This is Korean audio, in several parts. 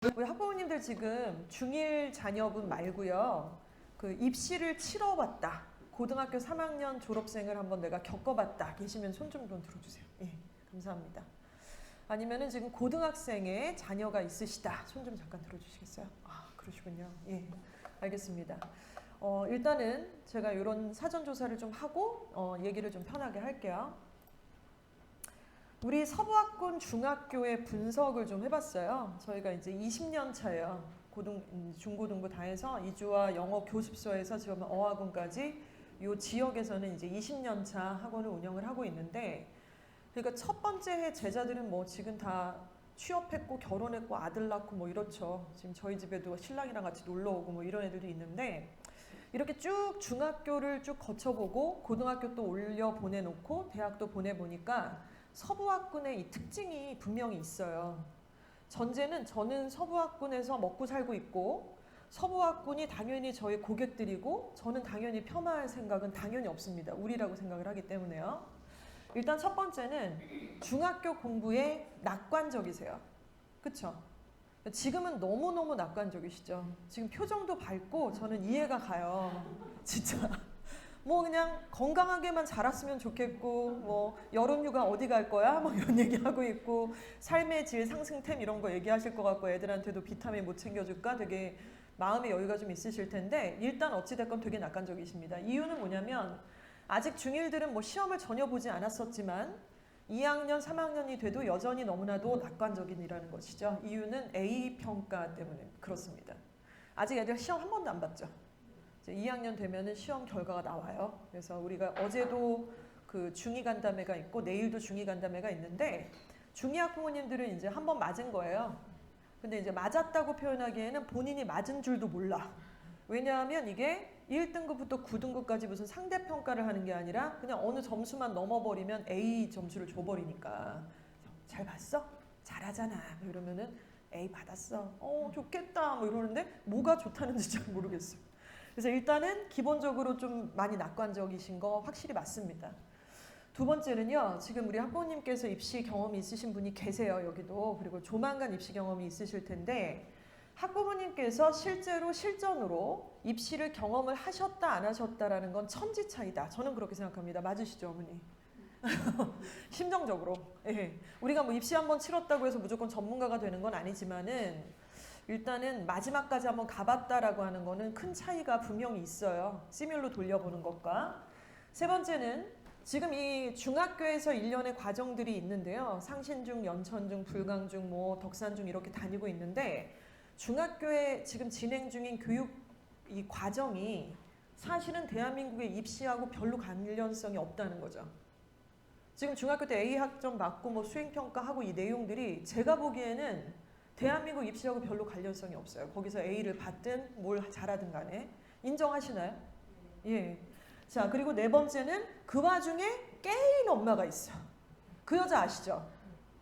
우리 학부모님들 지금 중1 자녀분 말고요. 그 입시를 치러봤다. 고등학교 3학년 졸업생을 한번 내가 겪어봤다. 계시면 손 좀 들어주세요. 예, 감사합니다. 아니면은 지금 고등학생의 자녀가 있으시다. 손 좀 잠깐 들어주시겠어요? 아, 그러시군요. 예, 알겠습니다. 일단은 제가 이런 사전조사를 좀 하고 얘기를 좀 편하게 할게요. 우리 서부학군 중학교의 분석을 좀 해봤어요. 저희가 이제 20년 차예요. 중고등부 다 해서 이주와 영어 교습소에서 지금 어학원까지 이 지역에서는 이제 20년 차 학원을 운영을 하고 있는데, 그러니까 첫 번째 해 제자들은 뭐 지금 다 취업했고 결혼했고 아들 낳고 뭐 이렇죠. 지금 저희 집에도 신랑이랑 같이 놀러 오고 뭐 이런 애들도 있는데, 이렇게 쭉 중학교를 쭉 거쳐보고 고등학교 또 올려 보내놓고 대학도 보내보니까 서부학군의 이 특징이 분명히 있어요. 전제는 저는 서부학군에서 먹고 살고 있고 서부학군이 당연히 저희 고객들이고 저는 당연히 폄하할 생각은 당연히 없습니다. 우리라고 생각을 하기 때문에요. 일단 첫 번째는 중학교 공부에 낙관적이세요. 그쵸? 지금은 너무너무 낙관적이시죠. 지금 표정도 밝고 저는 이해가 가요. 진짜. 뭐 그냥 건강하게만 자랐으면 좋겠고 뭐 여름휴가 어디 갈 거야? 뭐 이런 얘기하고 있고 삶의 질 상승템 이런 거 얘기하실 것 같고 애들한테도 비타민 못 챙겨줄까? 되게 마음의 여유가 좀 있으실 텐데 일단 어찌됐건 되게 낙관적이십니다. 이유는 뭐냐면 아직 중1들은 뭐 시험을 전혀 보지 않았었지만 2학년, 3학년이 돼도 여전히 너무나도 낙관적인이라는 것이죠. 이유는 A평가 때문에 그렇습니다. 아직 애들 시험 한 번도 안 봤죠. 이제 2학년 되면은 시험 결과가 나와요. 그래서 우리가 어제도 그 중2 간담회가 있고 내일도 중2 간담회가 있는데 중2 학부모님들은 이제 한 번 맞은 거예요. 근데 이제 맞았다고 표현하기에는 본인이 맞은 줄도 몰라. 왜냐하면 이게 1등급부터 9등급까지 무슨 상대평가를 하는 게 아니라 그냥 어느 점수만 넘어버리면 A 점수를 줘버리니까 잘 봤어? 잘하잖아. 이러면은 A 받았어. 좋겠다. 뭐 이러는데 뭐가 좋다는지 잘 모르겠어요. 그래서 일단은 기본적으로 좀 많이 낙관적이신 거 확실히 맞습니다. 두 번째는요. 지금 우리 학부모님께서 입시 경험이 있으신 분이 계세요. 여기도. 그리고 조만간 입시 경험이 있으실 텐데 학부모님께서 실제로 실전으로 입시를 경험을 하셨다 안 하셨다라는 건 천지 차이다. 저는 그렇게 생각합니다. 맞으시죠, 어머니? 심정적으로. 예. 우리가 뭐 입시 한번 치렀다고 해서 무조건 전문가가 되는 건 아니지만은 일단은 마지막까지 한번 가봤다라고 하는 거는 큰 차이가 분명히 있어요. 시뮬로 돌려보는 것과. 세 번째는 지금 이 중학교에서 1년의 과정들이 있는데요. 상신중, 연천중, 불강중, 뭐 덕산중 이렇게 다니고 있는데 중학교에 지금 진행 중인 교육 이 과정이 사실은 대한민국의 입시하고 별로 관련성이 없다는 거죠. 지금 중학교 때 A 학점 맞고 뭐 수행평가하고 이 내용들이 제가 보기에는 대한민국 입시하고 별로 관련성이 없어요. 거기서 A를 받든 뭘 잘하든 간에. 인정하시나요? 예. 자, 그리고 네 번째는 그 와중에 깨인 엄마가 있어. 그 여자 아시죠?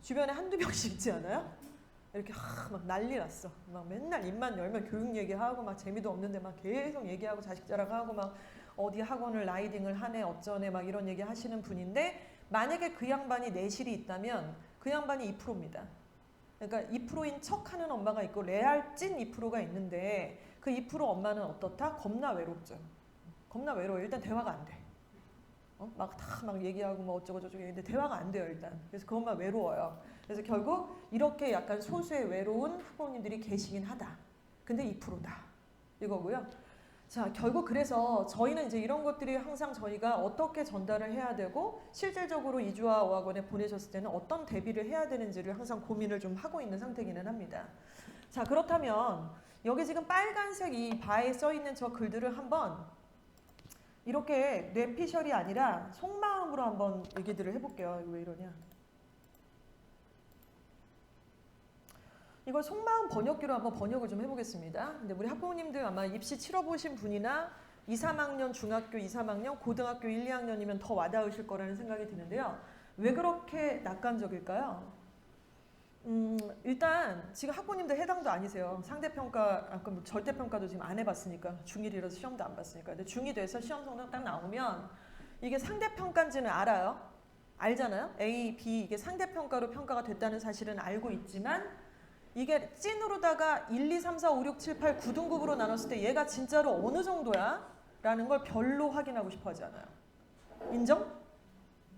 주변에 한두 명씩 있지 않아요? 이렇게 막 난리 났어. 막 맨날 입만 열면 교육 얘기하고 막 재미도 없는데 막 계속 얘기하고 자식 자랑하고 막 어디 학원을 라이딩을 하네 어쩌네 막 이런 얘기 하시는 분인데 만약에 그 양반이 내실이 있다면 그 양반이 2%입니다. 그러니까 2%인 척하는 엄마가 있고 레알 찐 2%가 있는데 그 2% 엄마는 어떻다? 겁나 외롭죠. 겁나 외로워. 일단 대화가 안 돼. 막 얘기하고 뭐 어쩌고 저쩌고 근데 대화가 안 돼요 일단. 그래서 그 엄마 외로워요. 그래서 결국 이렇게 약간 소수의 외로운 학부모님들이 계시긴 하다. 근데 2%다. 이거고요. 자, 결국 그래서 저희는 이제 이런 것들이 항상 저희가 어떻게 전달을 해야 되고 실질적으로 이주와 어학원에 보내셨을 때는 어떤 대비를 해야 되는지를 항상 고민을 좀 하고 있는 상태기는 합니다. 자, 그렇다면 여기 지금 빨간색 이 바에 써 있는 저 글들을 한번 이렇게 뇌피셜이 아니라 속마음으로 한번 얘기들을 해볼게요. 이거 왜 이러냐? 이걸 속마음 번역기로 한번 번역을 좀 해보겠습니다. 근데 우리 학부모님들 아마 입시 치러보신 분이나 2, 3학년 중학교 2, 3학년 고등학교 1, 2학년이면 더 와닿으실 거라는 생각이 드는데요. 왜 그렇게 낙관적일까요? 일단 지금 학부모님들 해당도 아니세요. 상대평가, 아까 뭐 절대평가도 지금 안 해봤으니까 중1이라서 시험도 안 봤으니까. 근데 중2 돼서 시험 성적 딱 나오면 이게 상대평가인지는 알아요. 알잖아요. A, B 이게 상대평가로 평가가 됐다는 사실은 알고 있지만 이게 찐으로다가 1, 2, 3, 4, 5, 6, 7, 8, 9등급으로 나눴을 때 얘가 진짜로 어느 정도야? 라는 걸 별로 확인하고 싶어 하지 않아요. 인정?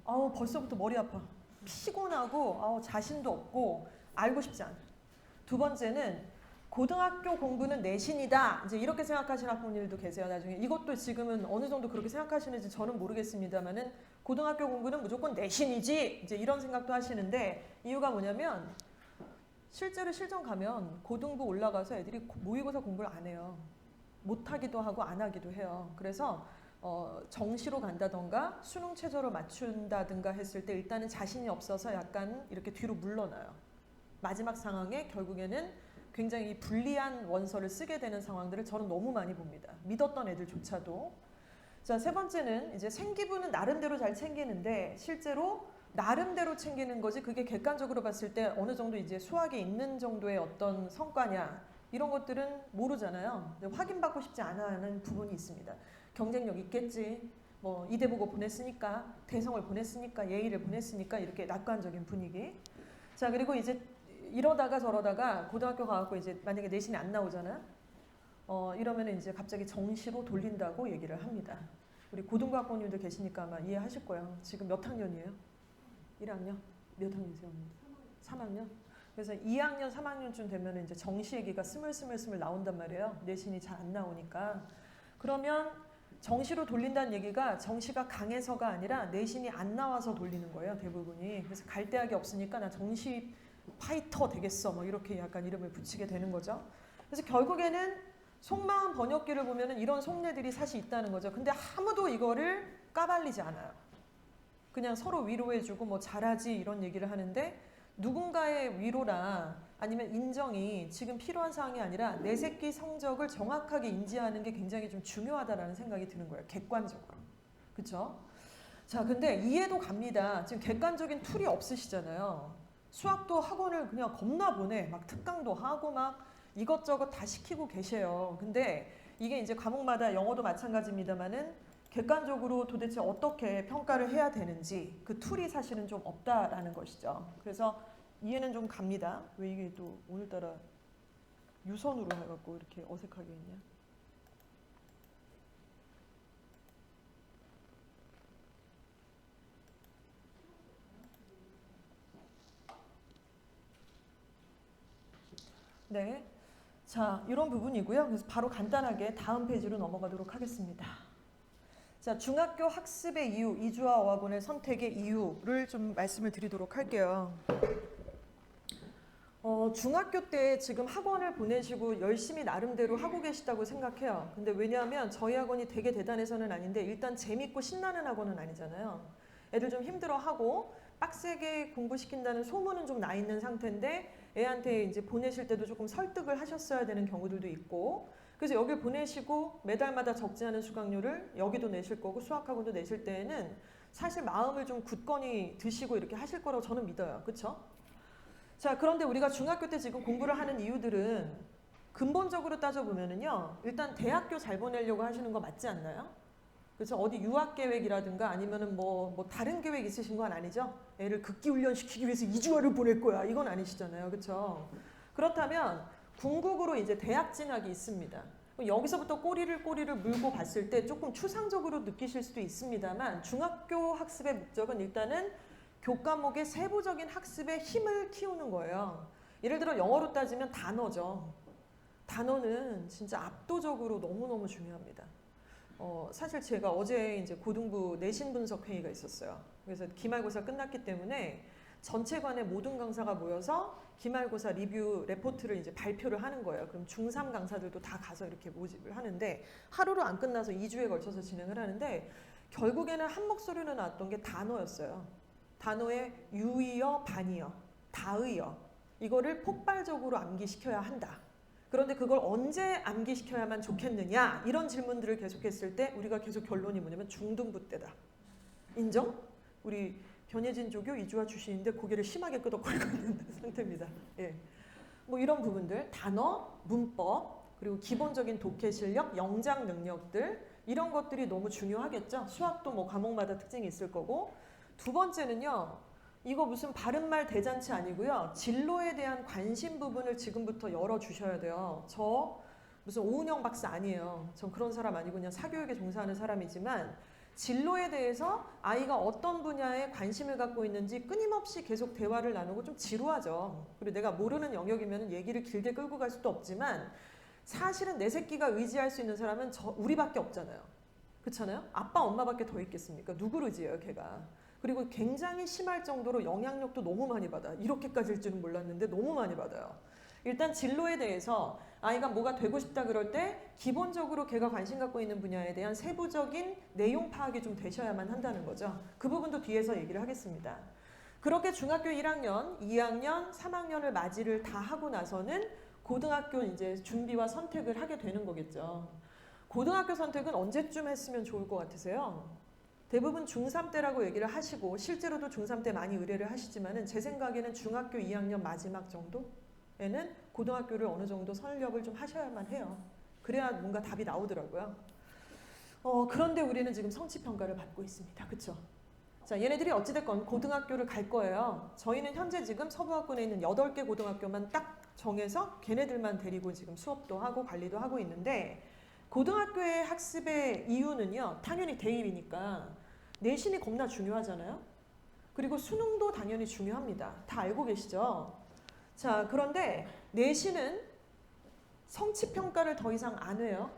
아우 벌써부터 머리 아파. 피곤하고 아우 자신도 없고 알고 싶지 않아. 두 번째는 고등학교 공부는 내신이다. 이제 이렇게 생각하시는 학부모님들도 계세요. 나중에 이것도 지금은 어느 정도 그렇게 생각하시는지 저는 모르겠습니다만은 고등학교 공부는 무조건 내신이지. 이제 이런 생각도 하시는데 이유가 뭐냐면 실제로 실전 가면 고등부 올라가서 애들이 모의고사 공부를 안 해요. 못 하기도 하고 안 하기도 해요. 그래서 정시로 간다던가 수능 최저로 맞춘다든가 했을 때 일단은 자신이 없어서 약간 이렇게 뒤로 물러나요. 마지막 상황에 결국에는 굉장히 불리한 원서를 쓰게 되는 상황들을 저는 너무 많이 봅니다. 믿었던 애들조차도. 자, 세 번째는 이제 생기부는 나름대로 잘 챙기는데 실제로 나름대로 챙기는 거지 그게 객관적으로 봤을 때 어느 정도 이제 수학에 있는 정도의 어떤 성과냐 이런 것들은 모르잖아요. 근데 확인받고 싶지 않아 하는 부분이 있습니다. 경쟁력 있겠지. 뭐 이대 보고 보냈으니까 대성을 보냈으니까 예의를 보냈으니까 이렇게 낙관적인 분위기. 자, 그리고 이제 이러다가 저러다가 고등학교 가갖고 이제 만약에 내신이 안 나오잖아. 이러면 이제 갑자기 정시로 돌린다고 얘기를 합니다. 우리 고등부 학부모님들 계시니까 아마 이해하실 거예요. 지금 몇 학년이에요? 1학년? 몇 학년이세요? 3학년? 그래서 2학년, 3학년쯤 되면 이제 정시 얘기가 스물스물 나온단 말이에요. 내신이 잘 안 나오니까. 그러면 정시로 돌린다는 얘기가 정시가 강해서가 아니라 내신이 안 나와서 돌리는 거예요. 대부분이. 그래서 갈 데학이 없으니까 나 정시 파이터 되겠어. 뭐 이렇게 약간 이름을 붙이게 되는 거죠. 그래서 결국에는 속마음 번역기를 보면은 이런 속내들이 사실 있다는 거죠. 근데 아무도 이거를 까발리지 않아요. 그냥 서로 위로해주고 뭐 잘하지 이런 얘기를 하는데 누군가의 위로나 아니면 인정이 지금 필요한 사항이 아니라 내 새끼 성적을 정확하게 인지하는 게 굉장히 좀 중요하다라는 생각이 드는 거예요. 객관적으로. 그렇죠? 자, 근데 이해도 갑니다. 지금 객관적인 툴이 없으시잖아요. 수학도 학원을 그냥 겁나 보내. 막 특강도 하고 막 이것저것 다 시키고 계세요. 근데 이게 이제 과목마다 영어도 마찬가지입니다만은 객관적으로 도대체 어떻게 평가를 해야 되는지 그 툴이 사실은 좀 없다라는 것이죠. 그래서 이해는 좀 갑니다. 왜 이게 또 오늘따라 유선으로 해갖고 이렇게 어색하게 했냐. 네. 자, 이런 부분이고요. 그래서 바로 간단하게 다음 페이지로 넘어가도록 하겠습니다. 자, 중학교 학습의 이유, 이주와 어학원의 선택의 이유를 좀 말씀을 드리도록 할게요. 중학교 때 지금 학원을 보내시고 열심히 나름대로 하고 계시다고 생각해요. 근데 왜냐하면 저희 학원이 되게 대단해서는 아닌데 일단 재밌고 신나는 학원은 아니잖아요. 애들 좀 힘들어하고 빡세게 공부시킨다는 소문은 좀 나 있는 상태인데 애한테 이제 보내실 때도 조금 설득을 하셨어야 되는 경우들도 있고 그래서 여길 보내시고 매달마다 적지 않은 수강료를 여기도 내실 거고 수학학원도 내실 때에는 사실 마음을 좀 굳건히 드시고 이렇게 하실 거라고 저는 믿어요. 그렇죠? 자, 그런데 우리가 중학교 때 지금 공부를 하는 이유들은 근본적으로 따져보면은요. 일단 대학교 잘 보내려고 하시는 거 맞지 않나요? 그래서 어디 유학 계획이라든가 아니면은 뭐 다른 계획 있으신 건 아니죠? 애를 극기 훈련시키기 위해서 이주화를 보낼 거야. 이건 아니시잖아요. 그렇죠? 그렇다면 궁극으로 이제 대학 진학이 있습니다. 여기서부터 꼬리를 물고 봤을 때 조금 추상적으로 느끼실 수도 있습니다만 중학교 학습의 목적은 일단은 교과목의 세부적인 학습에 힘을 키우는 거예요. 예를 들어 영어로 따지면 단어죠. 단어는 진짜 압도적으로 너무너무 중요합니다. 사실 제가 어제 이제 고등부 내신 분석 회의가 있었어요. 그래서 기말고사 끝났기 때문에 전체관의 모든 강사가 모여서 기말고사 리뷰 레포트를 이제 발표를 하는 거예요. 그럼 중3 강사들도 다 가서 이렇게 모집을 하는데 하루로 안 끝나서 2주에 걸쳐서 진행을 하는데 결국에는 한 목소리로 나왔던 게 단어였어요. 단어의 유의어, 반의어, 다의어 이거를 폭발적으로 암기시켜야 한다. 그런데 그걸 언제 암기시켜야만 좋겠느냐 이런 질문들을 계속했을 때 우리가 계속 결론이 뭐냐면 중등부 때다. 인정? 우리 변예진 조교 이주화 출신인데 고개를 심하게 끄덕거리고 있는 상태입니다. 예. 뭐 이런 부분들 단어, 문법 그리고 기본적인 독해 실력, 영작 능력들 이런 것들이 너무 중요하겠죠. 수학도 뭐 과목마다 특징이 있을 거고 두 번째는요. 이거 무슨 바른말 대잔치 아니고요. 진로에 대한 관심 부분을 지금부터 열어주셔야 돼요. 저 무슨 오은영 박사 아니에요. 전 그런 사람 아니고 그냥 사교육에 종사하는 사람이지만 진로에 대해서 아이가 어떤 분야에 관심을 갖고 있는지 끊임없이 계속 대화를 나누고 좀 지루하죠. 그리고 내가 모르는 영역이면 얘기를 길게 끌고 갈 수도 없지만 사실은 내 새끼가 의지할 수 있는 사람은 우리밖에 없잖아요. 그렇잖아요? 아빠 엄마밖에 더 있겠습니까? 누구를 의지해요 걔가. 그리고 굉장히 심할 정도로 영향력도 너무 많이 받아. 이렇게까지일 줄은 몰랐는데 너무 많이 받아요. 일단 진로에 대해서 아이가 뭐가 되고 싶다 그럴 때 기본적으로 걔가 관심 갖고 있는 분야에 대한 세부적인 내용 파악이 좀 되셔야만 한다는 거죠. 그 부분도 뒤에서 얘기를 하겠습니다. 그렇게 중학교 1학년, 2학년, 3학년을 맞이를 다 하고 나서는 고등학교 이제 준비와 선택을 하게 되는 거겠죠. 고등학교 선택은 언제쯤 했으면 좋을 것 같으세요? 대부분 중3 때라고 얘기를 하시고 실제로도 중3 때 많이 의뢰를 하시지만은 제 생각에는 중학교 2학년 마지막 정도에는 고등학교를 어느 정도 설립을 좀 하셔야만 해요. 그래야 뭔가 답이 나오더라고요. 그런데 우리는 지금 성취평가를 받고 있습니다. 그렇죠? 자, 얘네들이 어찌됐건 고등학교를 갈 거예요. 저희는 현재 지금 서부학군에 있는 8개 고등학교만 딱 정해서 걔네들만 데리고 지금 수업도 하고 관리도 하고 있는데 고등학교의 학습의 이유는요. 당연히 대입이니까 내신이 겁나 중요하잖아요. 그리고 수능도 당연히 중요합니다. 다 알고 계시죠? 자, 그런데 내신은 성취평가를 더 이상 안 해요.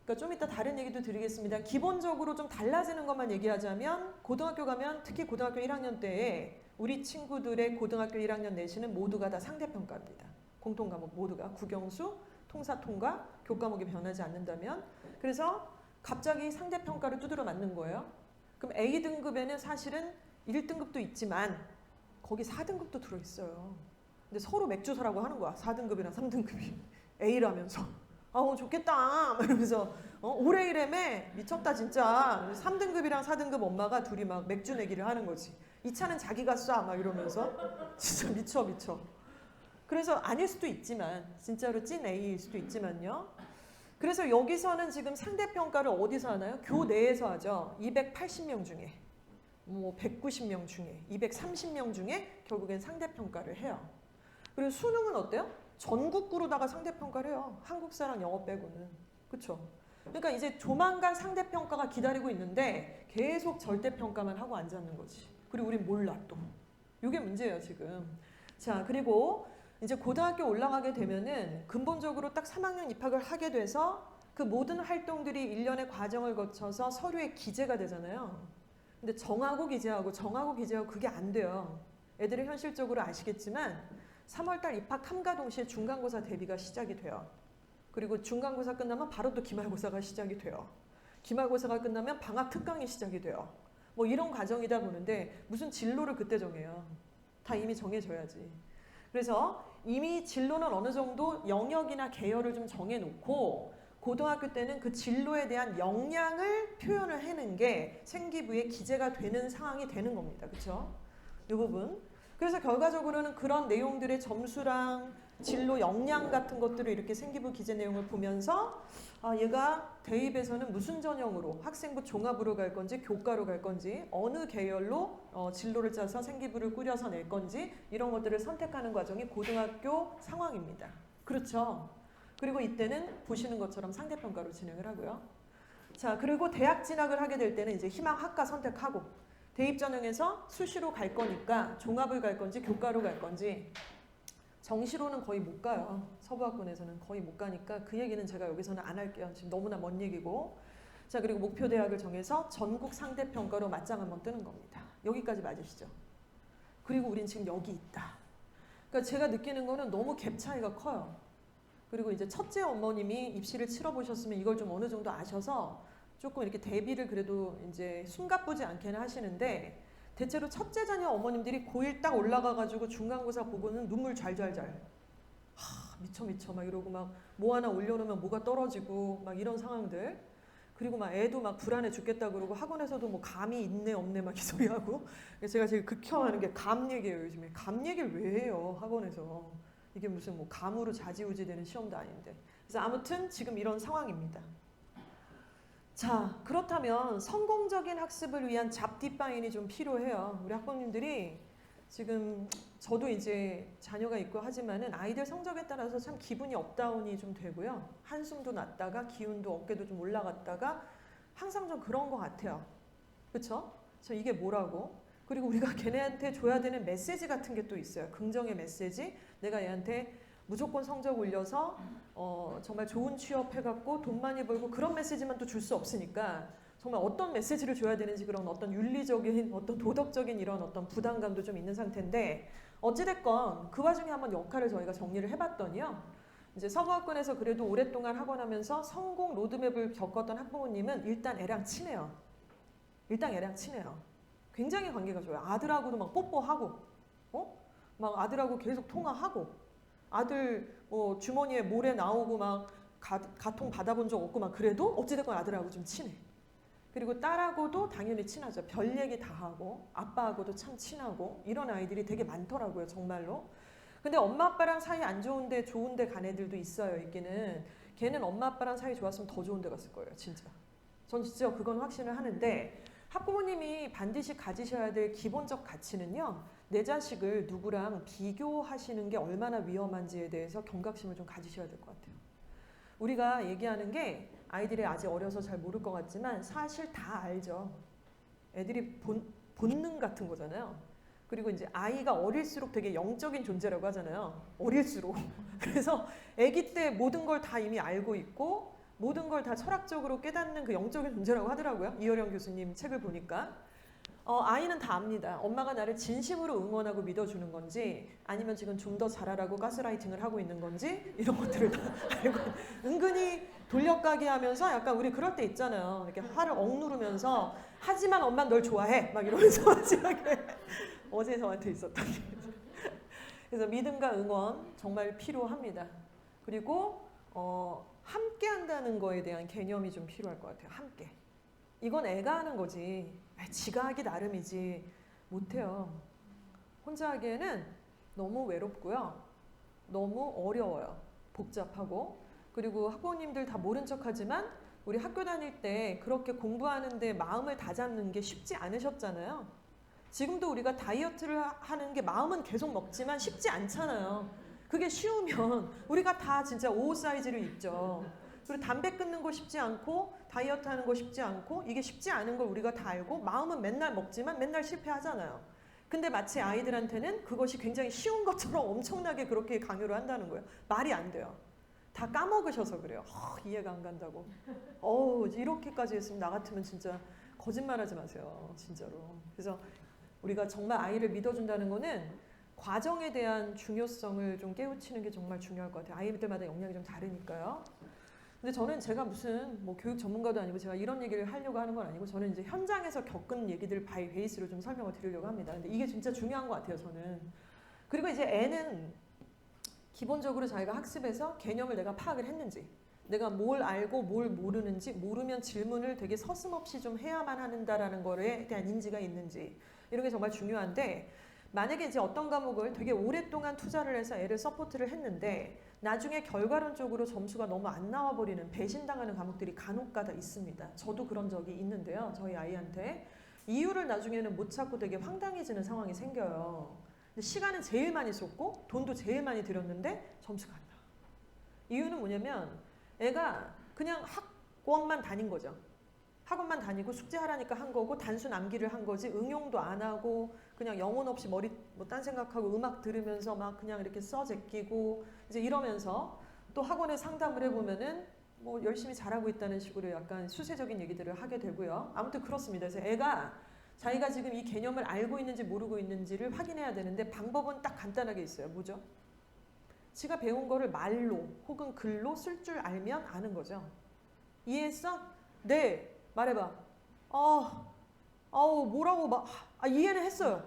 그러니까 좀 이따 다른 얘기도 드리겠습니다. 기본적으로 좀 달라지는 것만 얘기하자면 고등학교 가면 특히 고등학교 1학년 때에 우리 친구들의 고등학교 1학년 내신은 모두가 다 상대평가입니다. 공통과목 모두가 국영수, 통사통과, 교과목이 변하지 않는다면 그래서 갑자기 상대평가를 두드려 맞는 거예요. 그럼 A등급에는 사실은 1등급도 있지만 거기 4등급도 들어있어요. 근데 서로 맥주 사라고 하는 거야. 4등급이랑 3등급이. A라면서. 아우 좋겠다 이러면서 올해이래매 미쳤다 진짜. 3등급이랑 4등급 엄마가 둘이 막 맥주 내기를 하는 거지. 이 차는 자기가 쏴 막 이러면서 진짜 미쳐. 그래서 아닐 수도 있지만 진짜로 찐 A일 수도 있지만요. 그래서 여기서는 지금 상대평가를 어디서 하나요? 교내에서 하죠. 280명 중에 뭐 190명 중에 230명 중에 결국엔 상대평가를 해요. 그리고 수능은 어때요? 전국구로다가 상대평가를 해요. 한국사랑 영어 빼고는. 그렇죠? 그러니까 이제 조만간 상대평가가 기다리고 있는데 계속 절대평가만 하고 앉아있는 거지. 그리고 우린 몰라 또. 이게 문제예요 지금. 자, 그리고 이제 고등학교 올라가게 되면은 근본적으로 딱 3학년 입학을 하게 돼서 그 모든 활동들이 1년의 과정을 거쳐서 서류에 기재가 되잖아요. 근데 정하고 기재하고 그게 안 돼요. 애들이 현실적으로 아시겠지만 3월달 입학 함과 동시에 중간고사 대비가 시작이 돼요. 그리고 중간고사 끝나면 바로 또 기말고사가 시작이 돼요. 기말고사가 끝나면 방학 특강이 시작이 돼요. 뭐 이런 과정이다 보는데 무슨 진로를 그때 정해요. 다 이미 정해져야지. 그래서 이미 진로는 어느 정도 영역이나 계열을 좀 정해놓고 고등학교 때는 그 진로에 대한 역량을 표현을 해는 게 생기부에 기재가 되는 상황이 되는 겁니다. 그렇죠? 이 부분. 그래서 결과적으로는 그런 내용들의 점수랑 진로 역량 같은 것들을 이렇게 생기부 기재 내용을 보면서 얘가 대입에서는 무슨 전형으로 학생부 종합으로 갈 건지 교과로 갈 건지 어느 계열로 진로를 짜서 생기부를 꾸려서 낼 건지 이런 것들을 선택하는 과정이 고등학교 상황입니다. 그렇죠? 그리고 이때는 보시는 것처럼 상대평가로 진행을 하고요. 자, 그리고 대학 진학을 하게 될 때는 이제 희망 학과 선택하고 대입 전형에서 수시로 갈 거니까 종합을 갈 건지 교과로 갈 건지 정시로는 거의 못 가요. 서부학군에서는 거의 못 가니까 그 얘기는 제가 여기서는 안 할게요. 지금 너무나 먼 얘기고. 자, 그리고 목표 대학을 정해서 전국 상대평가로 맞짱 한번 뜨는 겁니다. 여기까지 맞으시죠? 그리고 우린 지금 여기 있다. 그러니까 제가 느끼는 거는 너무 갭 차이가 커요. 그리고 이제 첫째 어머님이 입시를 치러보셨으면 이걸 좀 어느 정도 아셔서 조금 이렇게 대비를 그래도 이제 숨가쁘지 않게는 하시는데 대체로 첫째 자녀 어머님들이 고1 딱 올라가가지고 중간고사 보고는 눈물 잘잘잘. 미쳐 막 이러고 막 뭐 하나 올려놓으면 뭐가 떨어지고 막 이런 상황들. 그리고 막 애도 막 불안해 죽겠다 그러고 학원에서도 뭐 감이 있네 없네 막 이 소리 하고. 제가 제일 극혐하는 게 감 얘기예요 요즘에. 감 얘기를 왜 해요 학원에서. 이게 무슨 뭐 감으로 좌지우지 되는 시험도 아닌데. 그래서 아무튼 지금 이런 상황입니다. 자, 그렇다면 성공적인 학습을 위한 잡디파인이 좀 필요해요. 우리 학부모님들이 지금 저도 이제 자녀가 있고 하지만은 아이들 성적에 따라서 참 기분이 업다운이 좀 되고요. 한숨도 났다가 기운도 어깨도 좀 올라갔다가 항상 좀 그런 것 같아요. 그렇죠? 저 이게 뭐라고? 그리고 우리가 걔네한테 줘야 되는 메시지 같은 게 또 있어요. 긍정의 메시지. 내가 얘한테 무조건 성적 올려서 정말 좋은 취업해갖고 돈 많이 벌고 그런 메시지만 또 줄 수 없으니까 정말 어떤 메시지를 줘야 되는지 그런 어떤 윤리적인 어떤 도덕적인 이런 어떤 부담감도 좀 있는 상태인데 어찌됐건 그 와중에 한번 역할을 저희가 정리를 해봤더니요. 이제 서구학군에서 그래도 오랫동안 학원하면서 성공 로드맵을 겪었던 학부모님은 일단 애랑 친해요. 일단 애랑 친해요. 굉장히 관계가 좋아요. 아들하고도 막 뽀뽀하고, 막 아들하고 계속 통화하고, 아들 뭐 주머니에 모래 나오고 막 가통 받아본 적 없고 막 그래도 어찌됐건 아들하고 좀 친해. 그리고 딸하고도 당연히 친하죠. 별 얘기 다 하고 아빠하고도 참 친하고 이런 아이들이 되게 많더라고요. 정말로. 근데 엄마 아빠랑 사이 안 좋은데 좋은데 간 애들도 있어요. 있기는. 걔는 엄마 아빠랑 사이 좋았으면 더 좋은 데 갔을 거예요. 진짜. 전 진짜 그건 확신을 하는데 학부모님이 반드시 가지셔야 될 기본적 가치는요. 내 자식을 누구랑 비교하시는 게 얼마나 위험한지에 대해서 경각심을 좀 가지셔야 될 것 같아요. 우리가 얘기하는 게 아이들이 아직 어려서 잘 모를 것 같지만 사실 다 알죠. 애들이 본능 같은 거잖아요. 그리고 이제 아이가 어릴수록 되게 영적인 존재라고 하잖아요. 어릴수록. 그래서 아기 때 모든 걸 다 이미 알고 있고 모든 걸 다 철학적으로 깨닫는 그 영적인 존재라고 하더라고요. 이효령 교수님 책을 보니까. 아이는 다 압니다. 엄마가 나를 진심으로 응원하고 믿어주는 건지 아니면 지금 좀 더 잘하라고 가스라이팅을 하고 있는 건지 이런 것들을 다 알고 은근히 돌려가게 하면서 약간 우리 그럴 때 있잖아요. 이렇게 화를 억누르면서 하지만 엄마는 널 좋아해 막 이러면서 마지막에 어제 저한테 있었던 게 그래서 믿음과 응원 정말 필요합니다. 그리고 함께 한다는 거에 대한 개념이 좀 필요할 것 같아요. 함께. 이건 애가 하는 거지. 지가 하기 나름이지. 못해요. 혼자 하기에는 너무 외롭고요. 너무 어려워요. 복잡하고. 그리고 학부모님들 다 모른 척하지만 우리 학교 다닐 때 그렇게 공부하는데 마음을 다잡는 게 쉽지 않으셨잖아요. 지금도 우리가 다이어트를 하는 게 마음은 계속 먹지만 쉽지 않잖아요. 그게 쉬우면 우리가 다 진짜 5 사이즈를 입죠. 그리고 담배 끊는 거 쉽지 않고 다이어트 하는 거 쉽지 않고 이게 쉽지 않은 걸 우리가 다 알고 마음은 맨날 먹지만 맨날 실패하잖아요. 근데 마치 아이들한테는 그것이 굉장히 쉬운 것처럼 엄청나게 그렇게 강요를 한다는 거예요. 말이 안 돼요. 다 까먹으셔서 그래요. 이해가 안 간다고. 이렇게까지 했으면 나 같으면 진짜 거짓말하지 마세요. 진짜로. 그래서 우리가 정말 아이를 믿어준다는 거는 과정에 대한 중요성을 좀 깨우치는 게 정말 중요할 것 같아요. 아이들마다 역량이 좀 다르니까요. 근데 저는 제가 무슨 뭐 교육 전문가도 아니고 제가 이런 얘기를 하려고 하는 건 아니고 저는 이제 현장에서 겪은 얘기들 바이 베이스로 좀 설명을 드리려고 합니다. 근데 이게 진짜 중요한 것 같아요, 저는. 그리고 이제 애는 기본적으로 자기가 학습해서 개념을 내가 파악을 했는지 내가 뭘 알고 뭘 모르는지 모르면 질문을 되게 서슴없이 좀 해야만 한다라는 거에 대한 인지가 있는지 이런 게 정말 중요한데 만약에 이제 어떤 과목을 되게 오랫동안 투자를 해서 애를 서포트를 했는데 나중에 결과론적으로 점수가 너무 안 나와버리는 배신당하는 과목들이 간혹가다 있습니다. 저도 그런 적이 있는데요. 저희 아이한테 이유를 나중에는 못 찾고 되게 황당해지는 상황이 생겨요. 근데 시간은 제일 많이 쏟고 돈도 제일 많이 들였는데 점수가 안 나와. 이유는 뭐냐면 애가 그냥 학원만 다닌 거죠. 학원만 다니고 숙제하라니까 한 거고 단순 암기를 한 거지 응용도 안 하고 그냥 영혼 없이 머리 뭐 딴 생각하고 음악 들으면서 막 그냥 이렇게 써 제끼고 이제 이러면서 또 학원에 상담을 해보면은 뭐 열심히 잘하고 있다는 식으로 약간 수세적인 얘기들을 하게 되고요. 아무튼 그렇습니다. 그래서 애가 자기가 지금 이 개념을 알고 있는지 모르고 있는지를 확인해야 되는데 방법은 딱 간단하게 있어요. 뭐죠? 지가 배운 거를 말로 혹은 글로 쓸 줄 알면 아는 거죠. 이해했어? 네. 말해봐. 뭐라고 이해는 했어요.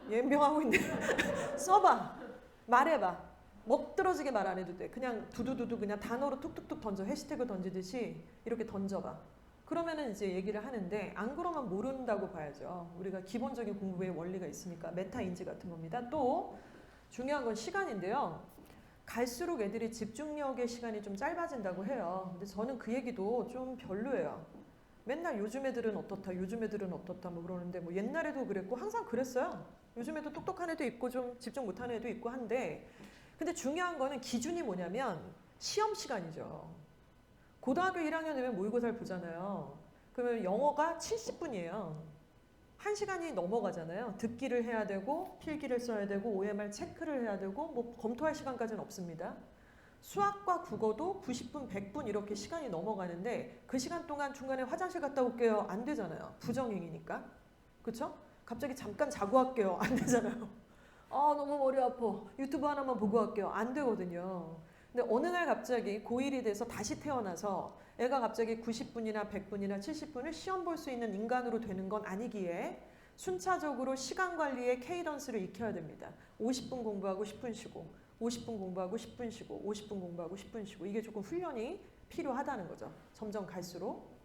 연병하고 있는데 써봐. 말해봐. 먹들어지게 말 안 해도 돼. 그냥 두두두두 그냥 단어로 툭툭툭 던져. 해시태그 던지듯이 이렇게 던져봐. 그러면은 이제 얘기를 하는데 안 그러면 모른다고 봐야죠. 우리가 기본적인 공부의 원리가 있으니까 메타 인지 같은 겁니다. 또 중요한 건 시간인데요. 갈수록 애들이 집중력의 시간이 좀 짧아진다고 해요. 근데 저는 그 얘기도 좀 별로예요. 맨날 요즘 애들은 어떻다, 요즘 애들은 어떻다 뭐 그러는데 뭐 옛날에도 그랬고 항상 그랬어요. 요즘에도 똑똑한 애도 있고 좀 집중 못하는 애도 있고 한데, 근데 중요한 거는 기준이 뭐냐면 시험 시간이죠. 고등학교 1학년 되면 모의고사를 보잖아요. 그러면 영어가 70분이에요. 1시간이 넘어가잖아요. 듣기를 해야 되고 필기를 써야 되고 OMR 체크를 해야 되고 뭐 검토할 시간까지는 없습니다. 수학과 국어도 90분, 100분 이렇게 시간이 넘어가는데 그 시간 동안 중간에 화장실 갔다 올게요. 안 되잖아요. 부정행위니까. 그렇죠? 갑자기 잠깐 자고 할게요. 안 되잖아요. 아 너무 머리 아파. 유튜브 하나만 보고 할게요. 안 되거든요. 근데 어느 날 갑자기 고1이 돼서 다시 태어나서 애가 갑자기 90분이나 100분이나 70분을 시험 볼 수 있는 인간으로 되는 건 아니기에 순차적으로 시간 관리의 케이던스를 익혀야 됩니다. 50분 공부하고 10분 쉬고 50분 공부하고 10분 쉬고 50분 공부하고 10분 쉬고 이게 조금 훈련이 필요하다는 거죠. 점점 갈수록.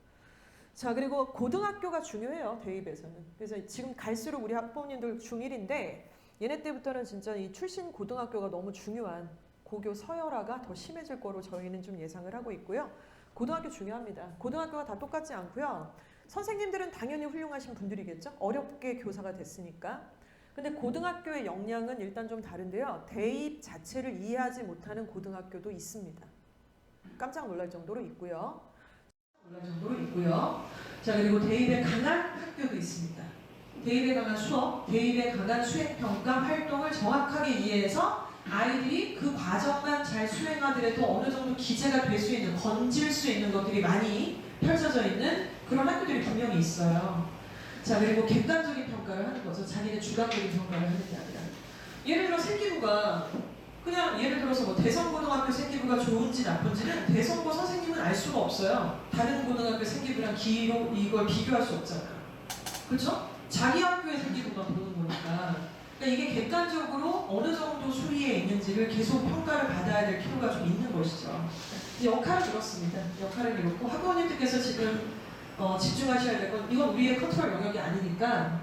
자, 그리고 고등학교가 중요해요. 대입에서는. 그래서 지금 갈수록 우리 학부모님들 중1인데 얘네 때부터는 진짜 이 출신 고등학교가 너무 중요한 고교 서열화가 더 심해질 거로 저희는 좀 예상을 하고 있고요. 고등학교 중요합니다. 고등학교가 다 똑같지 않고요. 선생님들은 당연히 훌륭하신 분들이겠죠. 어렵게 교사가 됐으니까. 근데 고등학교의 역량은 일단 좀 다른데요. 대입 자체를 이해하지 못하는 고등학교도 있습니다. 깜짝 놀랄 정도로 있고요. 자, 그리고 대입에 강한 학교도 있습니다. 대입에 강한 수업, 대입에 강한 수행평가 활동을 정확하게 이해해서 아이들이 그 과정만 잘 수행하더라도 어느 정도 기재가 될 수 있는, 건질 수 있는 것들이 많이 펼쳐져 있는 그런 학교들이 분명히 있어요. 자, 그리고 객관적인 평가를 하는 거죠. 자기네 주관적인 평가를 하는 게 아니라. 예를 들어 생기부가 그냥 예를 들어서 뭐 대성고등학교 생기부가 좋은지 나쁜지는 대성고 선생님은 알 수가 없어요. 다른 고등학교 생기부랑 기록 이걸 비교할 수 없잖아요. 그렇죠? 자기 학교의 생기부만 보는 거니까. 그러니까 이게 객관적으로 어느 정도 수위에 있는지를 계속 평가를 받아야 될 필요가 좀 있는 것이죠. 역할은 이렇습니다. 역할은 이렇고 학부모님들께서 지금 집중하셔야 될 건 이건 우리의 컨트롤 영역이 아니니까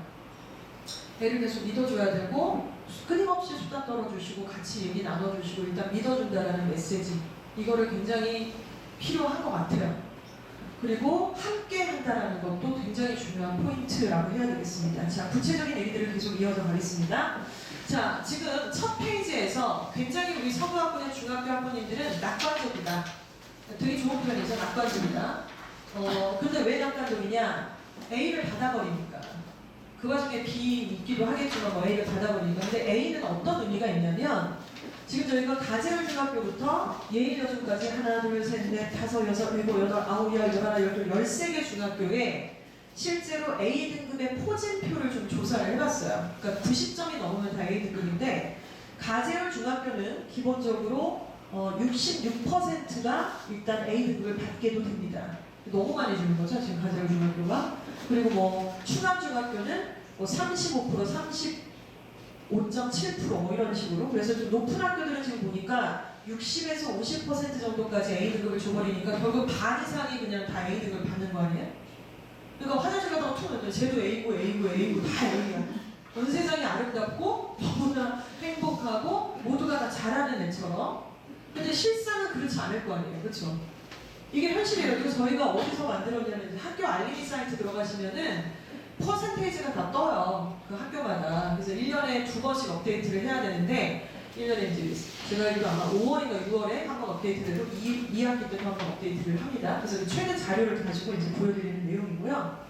애를 계속 믿어줘야 되고 끊임없이 수다 떨어주시고 같이 얘기 나눠주시고 일단 믿어준다라는 메시지 이거를 굉장히 필요한 것 같아요. 그리고 함께 한다라는 것도 굉장히 중요한 포인트라고 해야 되겠습니다. 자, 구체적인 얘기들을 계속 이어져 가겠습니다. 자, 지금 첫 페이지에서 굉장히 우리 서부학번의 중학교 학부모님들은 낙관적이다. 되게 좋은 편이죠. 낙관적이다. 근데 왜 낙관적이냐? A를 닫아버리니까. 그 와중에 B 있기도 하겠지만 뭐 A를 닫아버리니까. 근데 A는 어떤 의미가 있냐면 지금 저희가 가재울 중학교부터 예일여중까지 하나, 둘, 셋, 넷, 다섯, 여섯, 일곱, 여덟, 아홉, 열, 열하나, 열둘, 13개 중학교에 실제로 A등급의 포진표를 좀 조사를 해봤어요. 그러니까 90점이 넘으면 다 A등급인데 가재울 중학교는 기본적으로 66%가 일단 A등급을 받게도 됩니다. 너무 많이 주는 거죠, 지금 가재울 중학교가. 그리고 뭐 충암중학교는 뭐 35%, 5.7% 뭐 이런 식으로. 그래서 좀 높은 학교들은 지금 보니까 60에서 50% 정도까지 A등급을 줘버리니까 결국 반 이상이 그냥 다 A등급을 받는 거 아니에요? 그러니까 화장실 가다가 툭 쟤도 A고 A고 A고 다 A야. 온 세상이 아름답고 너무나 행복하고 모두가 다 잘하는 애처럼. 근데 실상은 그렇지 않을 거 아니에요. 그렇죠? 이게 현실이에요. 그래서 저희가 어디서 만들었냐면 학교 알림이 사이트 들어가시면은 퍼센테이지가 다 떠요. 그 학교마다. 그래서 1년에 2번씩 업데이트를 해야 되는데 1년에 이제 제가 알기로 아마 5월인가 6월에 한 번 업데이트를 해도 2학기 때도 한 번 업데이트를 합니다. 그래서 최근 자료를 가지고 이제 보여드리는 내용이고요.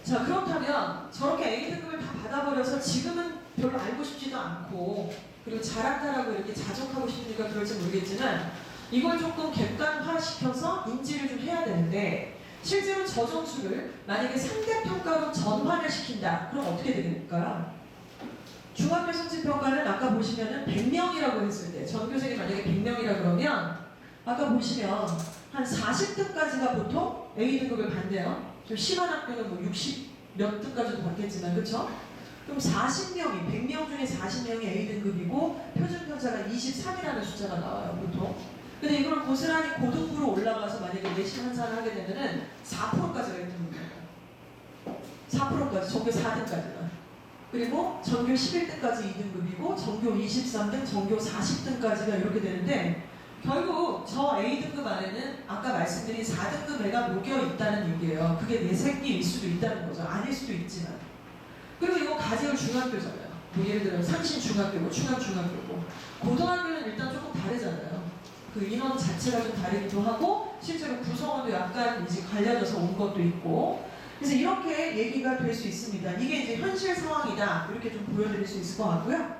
자, 그렇다면 저렇게 A등급을 다 받아버려서 지금은 별로 알고 싶지도 않고 그리고 잘한다라고 이렇게 자족하고 싶으니까 그럴지 모르겠지만 이걸 조금 객관화시켜서 인지를 좀 해야 되는데 실제로 저 점수를 만약에 상대평가로 전환을 시킨다. 그럼 어떻게 되겠을까요? 중학교 성적평가는 아까 보시면은 100명이라고 했을 때 전교생이 만약에 100명이라 그러면 아까 보시면 한 40등까지가 보통 A등급을 받네요. 좀 심한 학교는 뭐 60 몇 등까지도 받겠지만 그렇죠? 그럼 40명이 100명 중에 40명이 A등급이고 표준편차가 23이라는 숫자가 나와요. 보통. 근데 이걸 고스란히 고등부로 올라가서 만약에 내신 환산을 하게 되면은 4%까지가 1등급이에요. 4%까지, 전교 4등까지가. 그리고 전교 11등까지 2등급이고, 전교 23등, 전교 40등까지가 이렇게 되는데, 결국 저 A등급 안에는 아까 말씀드린 4등급 애가 녹여 있다는 얘기예요. 그게 내 새끼일 수도 있다는 거죠. 아닐 수도 있지만. 그리고 이거 가재울 중학교잖아요. 뭐 예를 들어 상신중학교고 충암중학교고 고등학교는 일단 조금 다르잖아요. 그 인원 자체가 좀 다르기도 하고 실제로 구성원도 약간 이제 갈려져서 온 것도 있고 그래서 이렇게 얘기가 될 수 있습니다. 이게 이제 현실 상황이다 이렇게 좀 보여드릴 수 있을 것 같고요.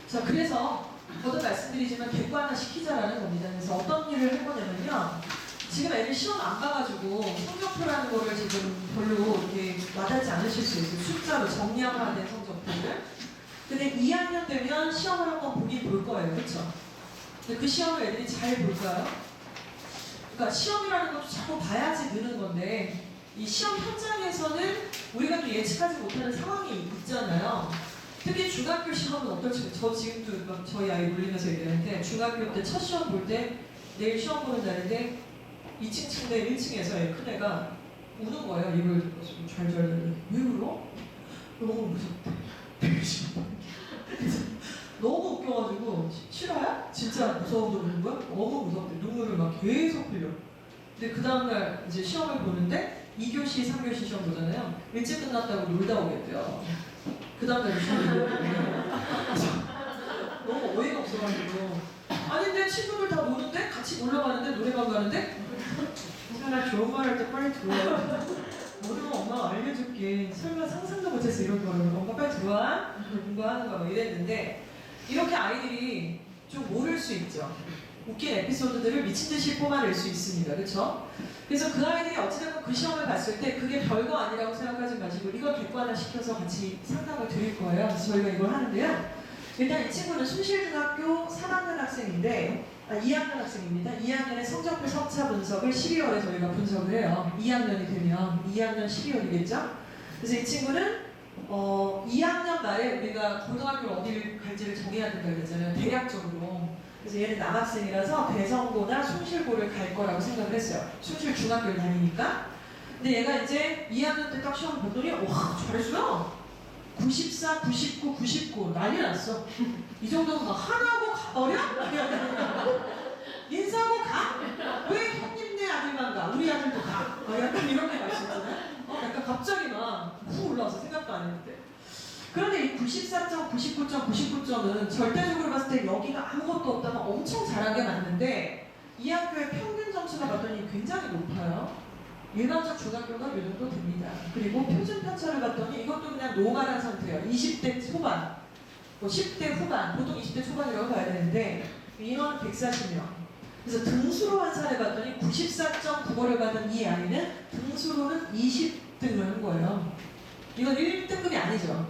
자 그래서 거듭 말씀드리지만 객관화 시키자라는 겁니다. 그래서 어떤 일을 해보냐면요. 지금 애들 시험 안 봐가지고 성적표라는 거를 지금 별로 이렇게 와닿지 않으실 수 있어요. 숫자로 정량화된 성적표를. 근데 2학년 되면 시험을 한번 보긴 볼 거예요. 그렇죠? 근데 그 시험을 애들이 잘 볼까요? 그러니까 시험이라는 것도 자꾸 봐야지 느는 건데 이 시험 현장에서는 우리가 또 예측하지 못하는 상황이 있잖아요. 특히 중학교 시험은 어떨지 저 지금도 막 저희 아이 놀리면서 얘기하는데 중학교 때 첫 시험 볼 때 내일 시험 보는 날인데 2층 침대 1층에서 큰애가 우는 거예요. 입을 잘잘 왜 울어? 너무 무섭대. 너무 웃겨가지고 실화야? 진짜 무서워서 우는 거야? 너무 무섭대. 눈물을 막 계속 흘려. 근데 그 다음날 이제 시험을 보는데 2교시, 3교시 시험 보잖아요. 일찍 끝났다고 놀다 오겠대요. 그 다음날 시험이 너무 어이가 없어가지고 아니 근데 친구들 다 노는데 같이 놀러 가는데 노래방 가는데 나 좋은 말 할 때 빨리 들어와. 모르면 엄마가 알려줄게. 설마 상상도 못했어 이런 거를. 엄마 빨리 들어와. 공부하는 거야 뭐 이랬는데 이렇게 아이들이 좀 모를 수 있죠. 웃긴 에피소드들을 미친듯이 뽑아낼 수 있습니다. 그렇죠? 그래서 그 아이들이 어찌됐건 그 시험을 봤을 때 그게 별거 아니라고 생각하지 마시고 이걸 객관화 시켜서 같이 상담을 드릴 거예요. 그래서 저희가 이걸 하는데요. 일단 이 친구는 숭실중학교 3학년 학생인데 2학년 학생입니다. 2학년의 성적표 석차 분석을 12월에 저희가 분석을 해요. 2학년이 되면 2학년 12월이겠죠? 그래서 이 친구는 2학년 말에 우리가 고등학교를 어디를 갈지를 정해야 된다고 그랬잖아요. 대략적으로. 그래서 얘는 남학생이라서 대성고나 숭실고를 갈 거라고 생각을 했어요. 숭실중학교를 다니니까. 근데 얘가 이제 2학년 때 딱 시험 봤더니 와 잘했어요. 94, 99, 99 난리 났어. 이 정도면 막 하나고 가버려? 인사하고 가? 왜 형님네 아들만 가? 우리 아들도 가? 약간 이런 게 있었잖아요. 약간 갑자기 막 훅 올라와서 생각도 안 했는데. 그런데 이 94점, 99점, 99점은 절대적으로 봤을 때 여기가 아무것도 없다면 엄청 잘한 게 맞는데 이 학교의 평균 점수가 봤더니 굉장히 높아요. 일반적 중학교가 이 정도 됩니다. 그리고 표준 편차를 봤더니 이것도 그냥 노말한 상태예요. 20대 초반, 뭐 10대 후반, 보통 20대 초반이라고 봐야 되는데 인원 140명. 그래서 등수로 환산해 봤더니 94.95를 받은 이 아이는 등수로는 20등을 한 거예요. 이건 1등급이 아니죠.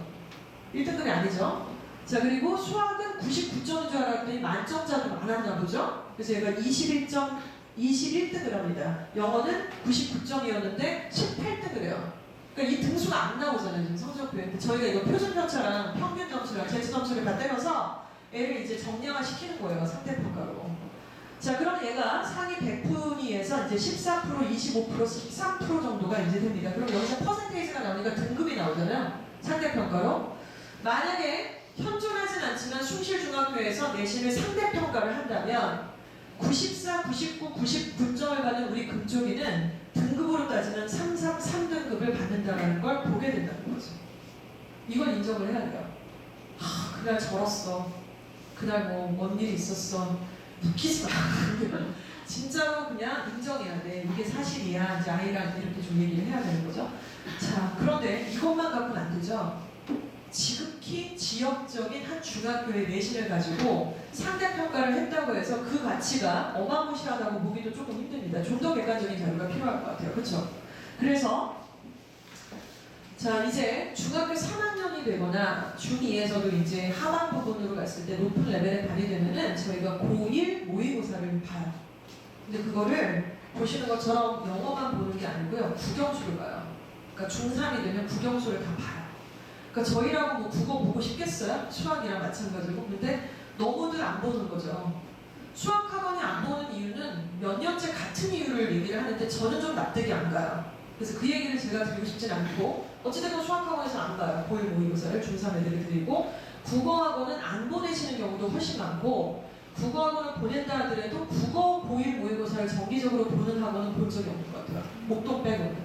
1등급이 아니죠. 자 그리고 수학은 99점인 줄 알았더니 만점자도 많았나 보죠. 그래서 얘가 21등을 합니다. 영어는 99점이었는데 18등을 해요. 그러니까 이 등수가 안 나오잖아요. 지금 성적표에. 근데 저희가 이거 표준 편차랑 평균 점수랑 제트 점수를 다 때려서 애를 이제 정량화 시키는 거예요. 상대평가로. 자 그럼 얘가 상위 100분위에서 이제 14%, 25%, 13% 정도가 이제 됩니다. 그럼 여기서 퍼센테이지가 나오니까 등급이 나오잖아요. 상대평가로. 만약에 현존하진 않지만 숭실중학교에서 내신을 상대평가를 한다면 94, 99, 99점을 받는 우리 금쪽이는 등급으로 따지면 3등급을 받는다는 걸 보게 된다는 거죠. 이걸 인정을 해야 돼요. 그날 절었어. 그날 뭔 일이 있었어. 웃기지 마. 진짜로 그냥 인정해야 돼. 이게 사실이야. 이제 아이랑 이렇게 좀 얘기를 해야 되는 거죠. 자, 그런데 이것만 갖고는 안 되죠. 지극히 지역적인 한 중학교의 내신을 가지고 상대평가를 했다고 해서 그 가치가 어마무시하다고 보기도 조금 힘듭니다. 좀 더 객관적인 자료가 필요할 것 같아요. 그렇죠? 그래서 자 이제 중학교 3학년이 되거나 중2에서도 이제 하반 부분으로 갔을 때 높은 레벨에 가게 되면은 저희가 고1 모의고사를 봐요. 근데 그거를 보시는 것처럼 영어만 보는 게 아니고요. 국영수를 봐요. 그러니까 중3이 되면 국영수를 다 봐요. 그러니까 저희라고 뭐 국어 보고 싶겠어요? 수학이랑 마찬가지고. 근데 너무들 안 보는 거죠. 수학학원에 안 보는 이유는 몇 년째 같은 이유를 얘기를 하는데 저는 좀 납득이 안 가요. 그래서 그 얘기를 제가 드리고 싶진 않고 어찌됐건 수학학원에서 안 봐요. 고1 모의고사를 중3 애들이 드리고 국어학원은 안 보내시는 경우도 훨씬 많고 국어학원을 보낸다 하더라도 국어 고1 모의고사를 정기적으로 보는 학원은 본 적이 없는 것 같아요. 목동 빼고는.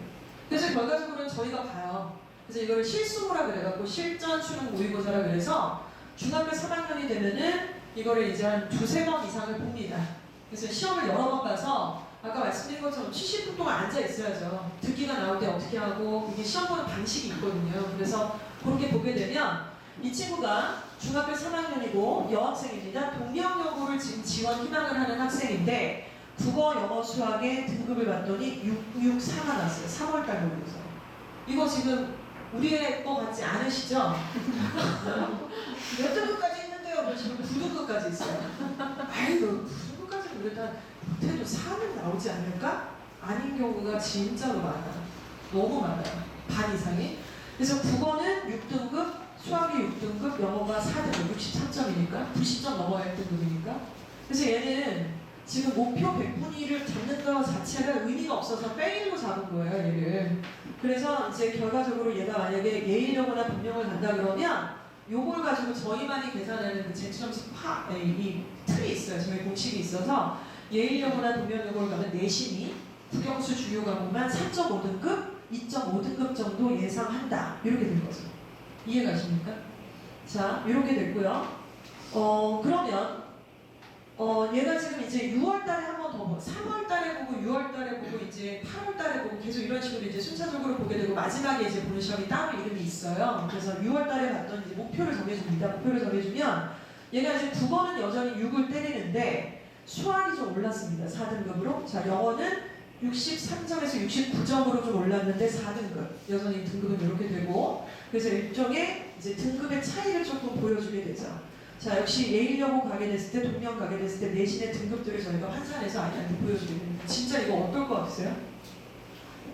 그래서 결과적으로는 저희가 봐요. 그래서 이거를 실수모라 그래갖고 실전 수능 모의고사라 그래서 중학교 3학년이 되면은 이거를 이제 한 두세 번 이상을 봅니다. 그래서 시험을 여러 번 봐서 아까 말씀드린 것처럼 70분 동안 앉아 있어야죠. 듣기가 나올 때 어떻게 하고 이게 시험 보는 방식이 있거든요. 그래서 그렇게 보게 되면 이 친구가 중학교 3학년이고 여학생입니다. 동명여고를 지금 지원 희망을 하는 학생인데 국어, 영어, 수학에 등급을 봤더니 664가 나왔어요. 3월달 모의고사. 이거 지금 우리의 거 같지 않으시죠? 몇 등급까지 있는데요? 지금 9등급까지 있어요. 아이고 9등급까지 그래도 못해도 4는 나오지 않을까? 아닌 경우가 진짜로 많아요. 너무 많아요. 반 이상이. 그래서 국어는 6등급, 수학이 6등급, 영어가 4등급, 63점이니까 90점 넘어야 1등급이니까. 그래서 얘는 지금 목표 100분위를 잡는 것 자체가 의미가 없어서 페일로 잡은 거예요, 얘를. 그래서 이제 결과적으로 얘가 만약에 예일여고나 분명을 간다 그러면 요걸 가지고 저희만이 계산하는 그 제2점수 이 틀이 있어요. 저희 공식이 있어서 예일여고나 분명여고를 가면 내신이 국영수 주요 과목만 3.5등급, 2.5등급 정도 예상한다. 이렇게 된 거죠. 이해가십니까? 자, 이렇게 됐고요. 그러면 얘가 지금 이제 6월달에 한 번 더 보고 3월달에 보고 6월달에 보고 이제 8월달에 보고 계속 이런 식으로 이제 순차적으로 보게 되고 마지막에 이제 보는 시험이 따로 이름이 있어요. 그래서 6월달에 봤더니 이제 목표를 정해줍니다. 목표를 정해주면 얘가 이제 국어는 여전히 6을 때리는데 수학이 좀 올랐습니다. 4등급으로. 자, 영어는 63점에서 69점으로 좀 올랐는데 4등급. 여전히 등급은 이렇게 되고 그래서 일종의 이제 등급의 차이를 조금 보여주게 되죠. 자, 역시 예일여고 가게 됐을 때, 동명 가게 됐을 때 내신의 등급들을 저희가 환산해서 아이한테 보여주게 됩니다. 진짜 이거 어떨 것 같으세요?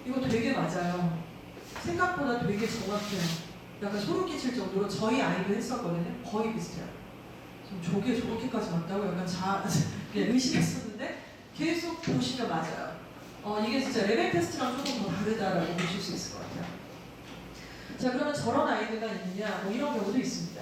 이거 되게 맞아요. 생각보다 되게 정확해요. 약간 소름 끼칠 정도로 저희 아이도 했었거든요. 거의 비슷해요. 저게 저렇게까지 맞다고 약간 의심했었는데 계속 보시면 맞아요. 이게 진짜 레벨 테스트랑 조금 더 다르다라고 보실 수 있을 것 같아요. 자, 그러면 저런 아이들가 있느냐? 뭐 이런 경우도 있습니다.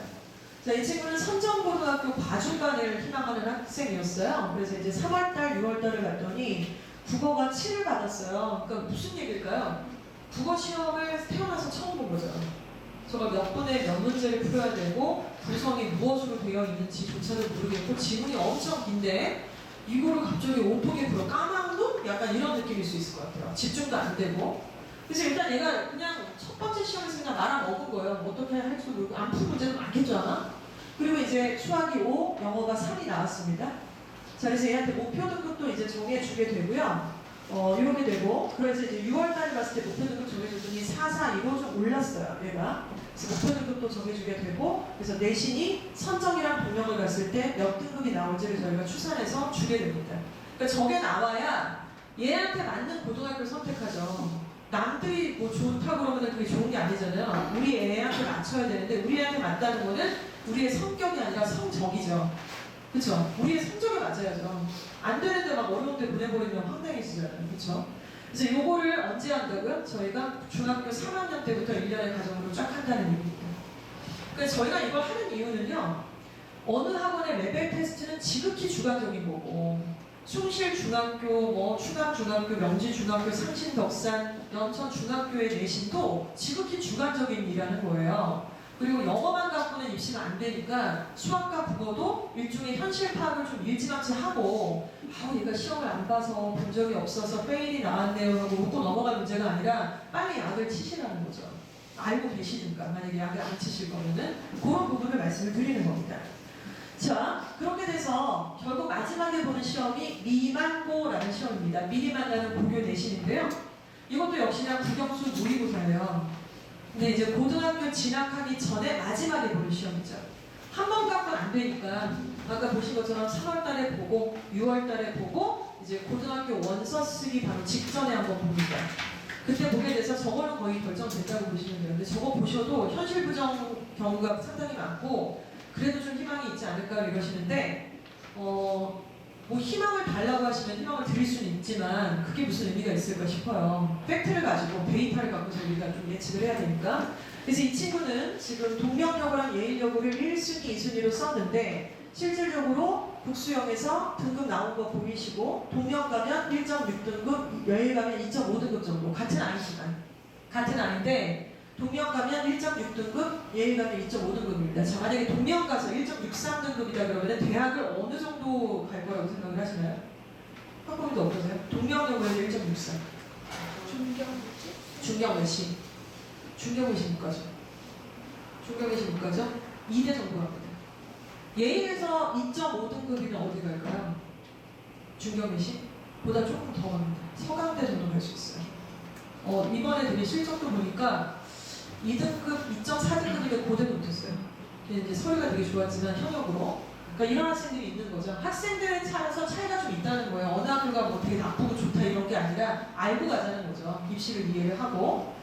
자, 이 친구는 선정고등학교 과중반을 희망하는 학생이었어요. 그래서 이제 3월달, 6월달을 갔더니 국어가 7을 받았어요. 그러니까 무슨 얘기일까요? 국어 시험을 태어나서 처음 본 거죠. 저가 몇 분에 몇 문제를 풀어야 되고 구성이 무엇으로 되어 있는지조차도 모르겠고 지문이 엄청 긴데 이거를 갑자기 오토게 풀어 까막눈? 약간 이런 느낌일 수 있을 것 같아요. 집중도 안 되고. 그래서 일단 얘가 그냥 첫 번째 시험에서 그냥 나랑 먹은 거예요. 어떻게 할지 모르고 안 푼 문제는 많겠죠 아마? 그리고 이제 수학이 5, 영어가 3이 나왔습니다. 자, 그래서 얘한테 목표 등급도 이제 정해주게 되고요. 이렇게 되고, 그래서 이제 6월달에 봤을 때 목표 등급 정해줬더니 4, 4, 2로 좀 올랐어요, 얘가. 그래서 목표 등급도 정해주게 되고, 그래서 내신이 선정이랑 분명을 갔을 때 몇 등급이 나올지를 저희가 추산해서 주게 됩니다. 그러니까 저게 나와야 얘한테 맞는 고등학교를 선택하죠. 남들이 뭐 좋다고 그러면 그게 좋은 게 아니잖아요. 우리 애한테 맞춰야 되는데 우리 애한테 맞다는 거는 우리의 성격이 아니라 성적이죠. 그렇죠? 우리의 성적에 맞아야죠. 안 되는데 막 어려운 데 보내버리면 황당해지잖아요. 그렇죠? 그래서 요거를 언제 한다고요? 저희가 중학교 3학년 때부터 1년의 과정으로 쫙 한다는 얘기입니다. 그래서 저희가 이걸 하는 이유는요. 어느 학원의 레벨 테스트는 지극히 주관적인 거고 숭실중학교, 뭐 충암중학교, 명지중학교, 상신덕산, 연천중학교의 내신도 지극히 주관적인 일이라는 거예요. 그리고 영어만 갖고는 입시가 안 되니까 수학과 국어도 일종의 현실 파악을 좀 일찌감치 하고 얘가 시험을 안 봐서 본 적이 없어서 페일이 나왔네요 하고 웃고 넘어갈 문제가 아니라 빨리 약을 치시라는 거죠. 알고 계시니까 만약에 약을 안 치실 거면은 그런 부분을 말씀을 드리는 겁니다. 자, 그렇게 돼서 결국 마지막에 보는 시험이 미만고라는 시험입니다. 미리 만나는 고교 내신인데요. 이것도 역시나 국영수 모의고사예요. 근데 이제 고등학교 진학하기 전에 마지막에 보는 시험이죠. 한 번 갖고는 안 되니까 아까 보신 것처럼 3월달에 보고 6월달에 보고 이제 고등학교 원서 쓰기 바로 직전에 한번 봅니다. 그때 보게 돼서 저거는 거의 결정된다고 보시면 돼요. 근데 저거 보셔도 현실 부정 경우가 상당히 많고 그래도 좀 희망이 있지 않을까 이러시는데 뭐 희망을 달라고 하시면 희망을 드릴 수는 있지만 그게 무슨 의미가 있을까 싶어요. 팩트를 가지고 데이터를 갖고서 우리가 좀 예측을 해야 되니까. 그래서 이 친구는 지금 동명여고랑 예일여고를 1순위, 2순위로 썼는데 실질적으로 국수형에서 등급 나온 거 보이시고 동명 가면 1.6등급, 예일 가면 2.5등급 정도 같은 아이지만 같은 아이인데 동명 가면 1.6등급, 예일 가면 2.5등급입니다. 자, 만약에 동명 가서 1.63등급이다 그러면 대학을 어느 정도 갈 거라고 생각을 하시나요? 학부모님도 어떠세요? 동명 경우에는 1.64. 중경 몇시? 중경 몇시 문과죠? 중경 몇시 문과죠? 2대 정도 갑니다. 예일에서 2.5등급이면 어디 갈까요? 중경 몇시? 보다 조금 더 갑니다. 서강대 정도 갈 수 있어요. 이번에 되게 실적도 보니까 2등급, 2.4등급이면 고대 못했어요. 이제 서류가 되게 좋았지만 현역으로. 그러니까 이런 학생들이 있는 거죠. 학생들에 차이서 차이가 좀 있다는 거예요. 어느 학교가 뭐 되게 나쁘고 좋다 이런 게 아니라 알고 가자는 거죠. 입시를 이해를 하고.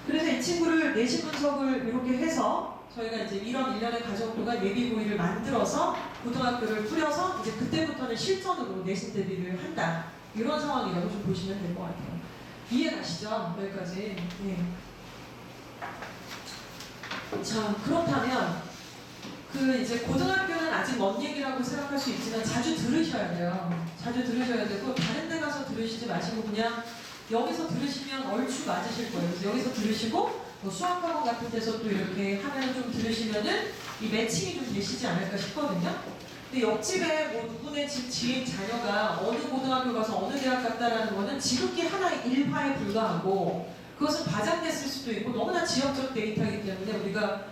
그래서 이 친구를 내신 분석을 이렇게 해서 저희가 이제 이런 일련의 과정도가 예비고의를 만들어서 고등학교를 뿌려서 이제 그때부터는 실전으로 내신 대비를 한다. 이런 상황이라고 좀 보시면 될 것 같아요. 이해 가시죠? 여기까지. 네. 자, 그렇다면 이제 고등학교는 아직 먼 얘기라고 생각할 수 있지만 자주 들으셔야 돼요. 자주 들으셔야 되고 다른 데 가서 들으시지 마시고 그냥 여기서 들으시면 얼추 맞으실 거예요. 그래서 여기서 들으시고 뭐 수학학원 같은 데서 또 이렇게 하면 좀 들으시면은 이 매칭이 좀 되시지 않을까 싶거든요. 근데 옆집에 뭐 누구네 집 지인 자녀가 어느 고등학교 가서 어느 대학 갔다라는 거는 지극히 하나의 일화에 불과하고 그것은 과장됐을 수도 있고 너무나 지역적 데이터이기 때문에 우리가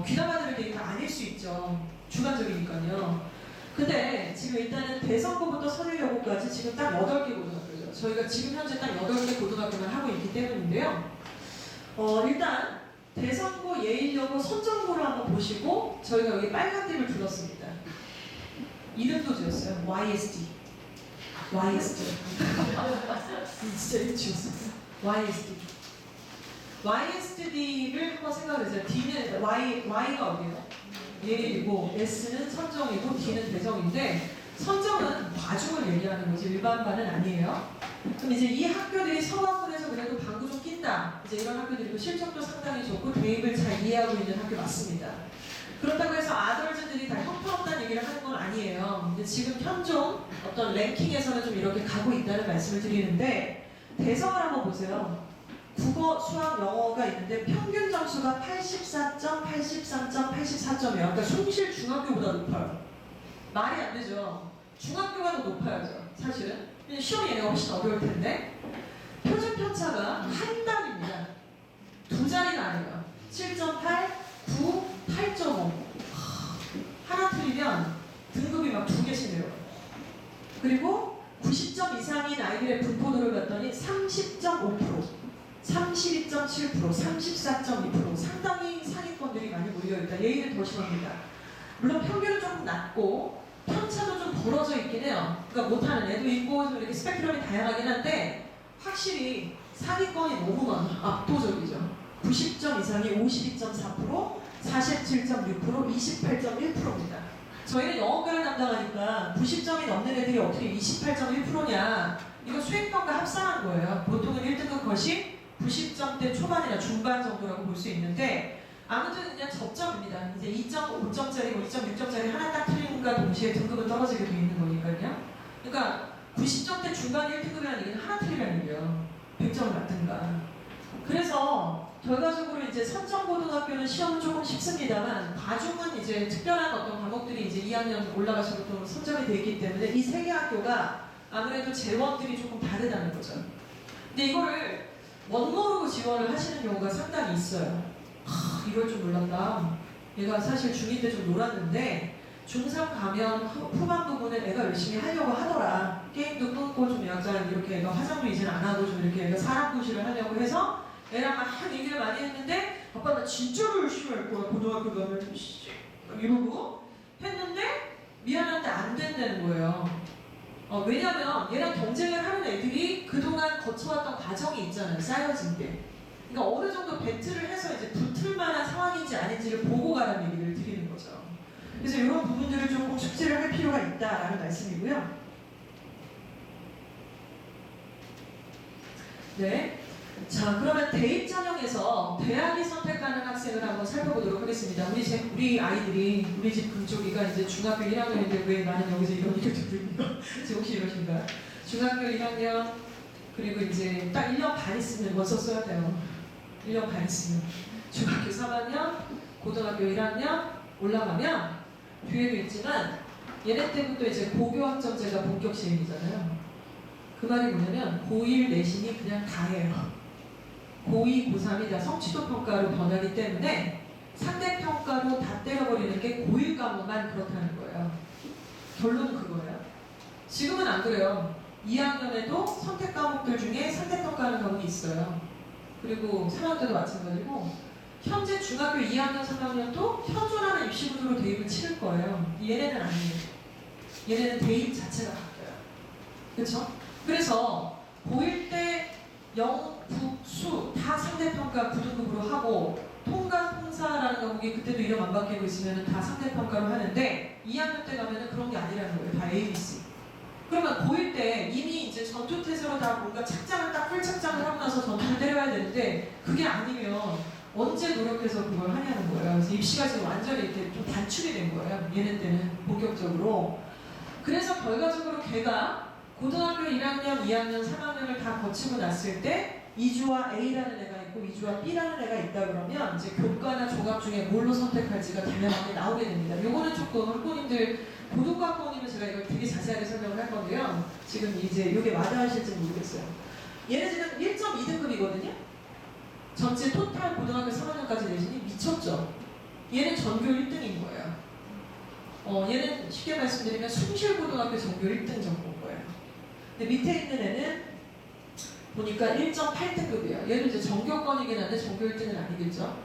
귀담아 들을 데이터 아닐 수 있죠. 주관적이니까요. 근데 지금 일단은 대선고부터 서울여고까지 지금 딱 8개 고등학교죠. 저희가 지금 현재 딱 8개 고등학교만 하고 있기 때문인데요. 일단 대선고, 예일여고, 선정고를 한번 보시고 저희가 여기 빨간 띠를 둘렀습니다. 이름도 지었어요. YSD. YSD. 진짜 이름 지었어요. YSD. YSD를 한번 생각을 해주세요. D는 Y가 어디예요? 예일이고 S는 선정이고 D는 대정인데 선정은 과중을 얘기하는 거지 일반반은 아니에요. 그럼 이제 이 학교들이 서강권에서 그래도 방구 좀 낀다. 이제 이런 학교들이고 실적도 상당히 좋고 대입을 잘 이해하고 있는 학교 맞습니다. 그렇다고 해서 아덜즈들이 다 형편없다는 얘기를 하는 건 아니에요. 근데 지금 현존 어떤 랭킹에서는 좀 이렇게 가고 있다는 말씀을 드리는데 대성을 한번 보세요. 국어, 수학, 영어가 있는데 평균 점수가 84점, 83점, 84점이에요. 그러니까 숭실 중학교보다 높아요. 말이 안 되죠. 중학교가 더 높아야죠. 사실은. 시험이 얘네가 훨씬 어려울 텐데 표준 편차가 한 단입니다. 두 자리가 아니에요. 7.8, 9, 8.5. 하나 틀리면 등급이 막 2개씩 내려가요. 그리고 90점 이상인 아이들의 분포도를 봤더니 30.5%. 32.7%, 34.2% 상당히 상위권들이 많이 몰려있다. 예일은 더 심합니다. 물론 평균은 조금 낮고 편차도 좀 벌어져 있긴 해요. 그러니까 못하는 애도 있고 좀 이렇게 스펙트럼이 다양하긴 한데 확실히 상위권이 너무 많아. 압도적이죠. 90점 이상이 52.4%, 47.6%, 28.1%입니다. 저희는 영어과를 담당하니까 90점이 넘는 애들이 어떻게 28.1%냐 이거 수행평가 합산한 거예요. 보통은 1등급 것이 90점대 초반이나 중반 정도라고 볼 수 있는데 아무튼 그냥 접점입니다. 이제 2.5점짜리, 2.6점짜리 하나 딱 틀린과 동시에 등급은 떨어지게 돼 있는 거니까요. 그러니까 90점대 중반 1등급이라는 얘기는 하나 틀리라는 얘기예요. 100점을 맞든가. 그래서 결과적으로 이제 선정고등학교는 시험은 조금 쉽습니다만 과중은 이제 특별한 어떤 과목들이 이제 2학년 올라가서도 또 선정이 되어 있기 때문에 이 세 개 학교가 아무래도 재원들이 조금 다르다는 거죠. 근데 이거를 멋모르고 지원을 하시는 경우가 상당히 있어요. 이럴 줄 몰랐다. 얘가 사실 중2 때 좀 놀았는데 중3 가면 후반 부분에 애가 열심히 하려고 하더라. 게임도 끊고 좀 약간 이렇게 애가 화장도 이제는 안 하고 좀 이렇게 애가 사람 구실을 하려고 해서 애랑 막 얘기를 많이 했는데 아빠 나 진짜로 열심히 할 거야. 고등학교 가면 이러고 했는데 미안한데 안 된다는 거예요. 왜냐면 얘랑 경쟁을 하는 애들이 그동안 거쳐왔던 과정이 있잖아요. 쌓여진 게. 그러니까 어느 정도 배틀을 해서 이제 붙을 만한 상황인지 아닌지를 보고 가라는 얘기를 드리는 거죠. 그래서 이런 부분들을 조금 숙지를 할 필요가 있다라는 말씀이고요. 네. 자, 그러면 대입 전형에서 대학이 선택하는 학생을 한번 살펴보도록 하겠습니다. 우리 아이들이 우리 집 금쪽이가 이제 중학교 1학년인데 왜 나는 여기서 이런 일을 듣고 있냐? 혹시 이러신가요? 중학교 1학년 그리고 이제 딱 1년 반 있으면 원서 써야 돼요. 1년 반 있으면 중학교 3학년, 고등학교 1학년 올라가면 뒤에도 있지만 얘네 때부터 이제 고교 학점제가 본격 시행이잖아요. 그 말이 뭐냐면 고1 내신이 그냥 다예요. 고2, 고3이 다 성취도 평가로 변하기 때문에 상대 평가로 다 때려버리는 게 고1 과목만 그렇다는 거예요. 결론은 그거예요. 지금은 안 그래요. 2학년에도 선택 과목들 중에 상대 평가하는 과목이 있어요. 그리고 3학년 때도 마찬가지고 현재 중학교 2학년, 3학년도 현존하는 입시 구조로 대입을 치를 거예요. 얘네는 아니에요. 얘네는 대입 자체가 바뀌어요. 그렇죠? 그래서 고1 때 영, 국, 수 다 상대평가 9등급으로 하고 통과, 통사라는 과목이 그때도 이름 안 바뀌고 있으면 다 상대평가로 하는데 2학년 때 가면은 그런 게 아니라는 거예요. 다 ABC. 그러면 고1 때 이미 이제 전투태세로 다 뭔가 착장을 딱 풀착장을 하고 나서 전투를 때려야 되는데 그게 아니면 언제 노력해서 그걸 하냐는 거예요. 그래서 입시가 지금 완전히 이렇게 좀 단축이 된 거예요. 얘네 때는 본격적으로. 그래서 결과적으로 걔가 고등학교 1학년, 2학년, 3학년을 다 거치고 났을 때 2주와 A라는 애가 있고 2주와 B라는 애가 있다 그러면 이제 교과나 종합 중에 뭘로 선택할지가 대면하게 나오게 됩니다. 요거는 조금 학부모님들 고등과 학부모님은 제가 이걸 되게 자세하게 설명을 할 건데요. 지금 이제 이게 마다하실지 모르겠어요. 얘는 지금 1.2등급이거든요. 전체 토탈 고등학교 3학년까지 내신이 미쳤죠. 얘는 전교 1등인 거예요. 얘는 쉽게 말씀드리면 숭실고등학교 전교 1등 정도인 거예요. 근데 밑에 있는 애는 보니까 1.8등급이에요. 얘는 이제 전교권이긴 한데 전교 1등은 아니겠죠.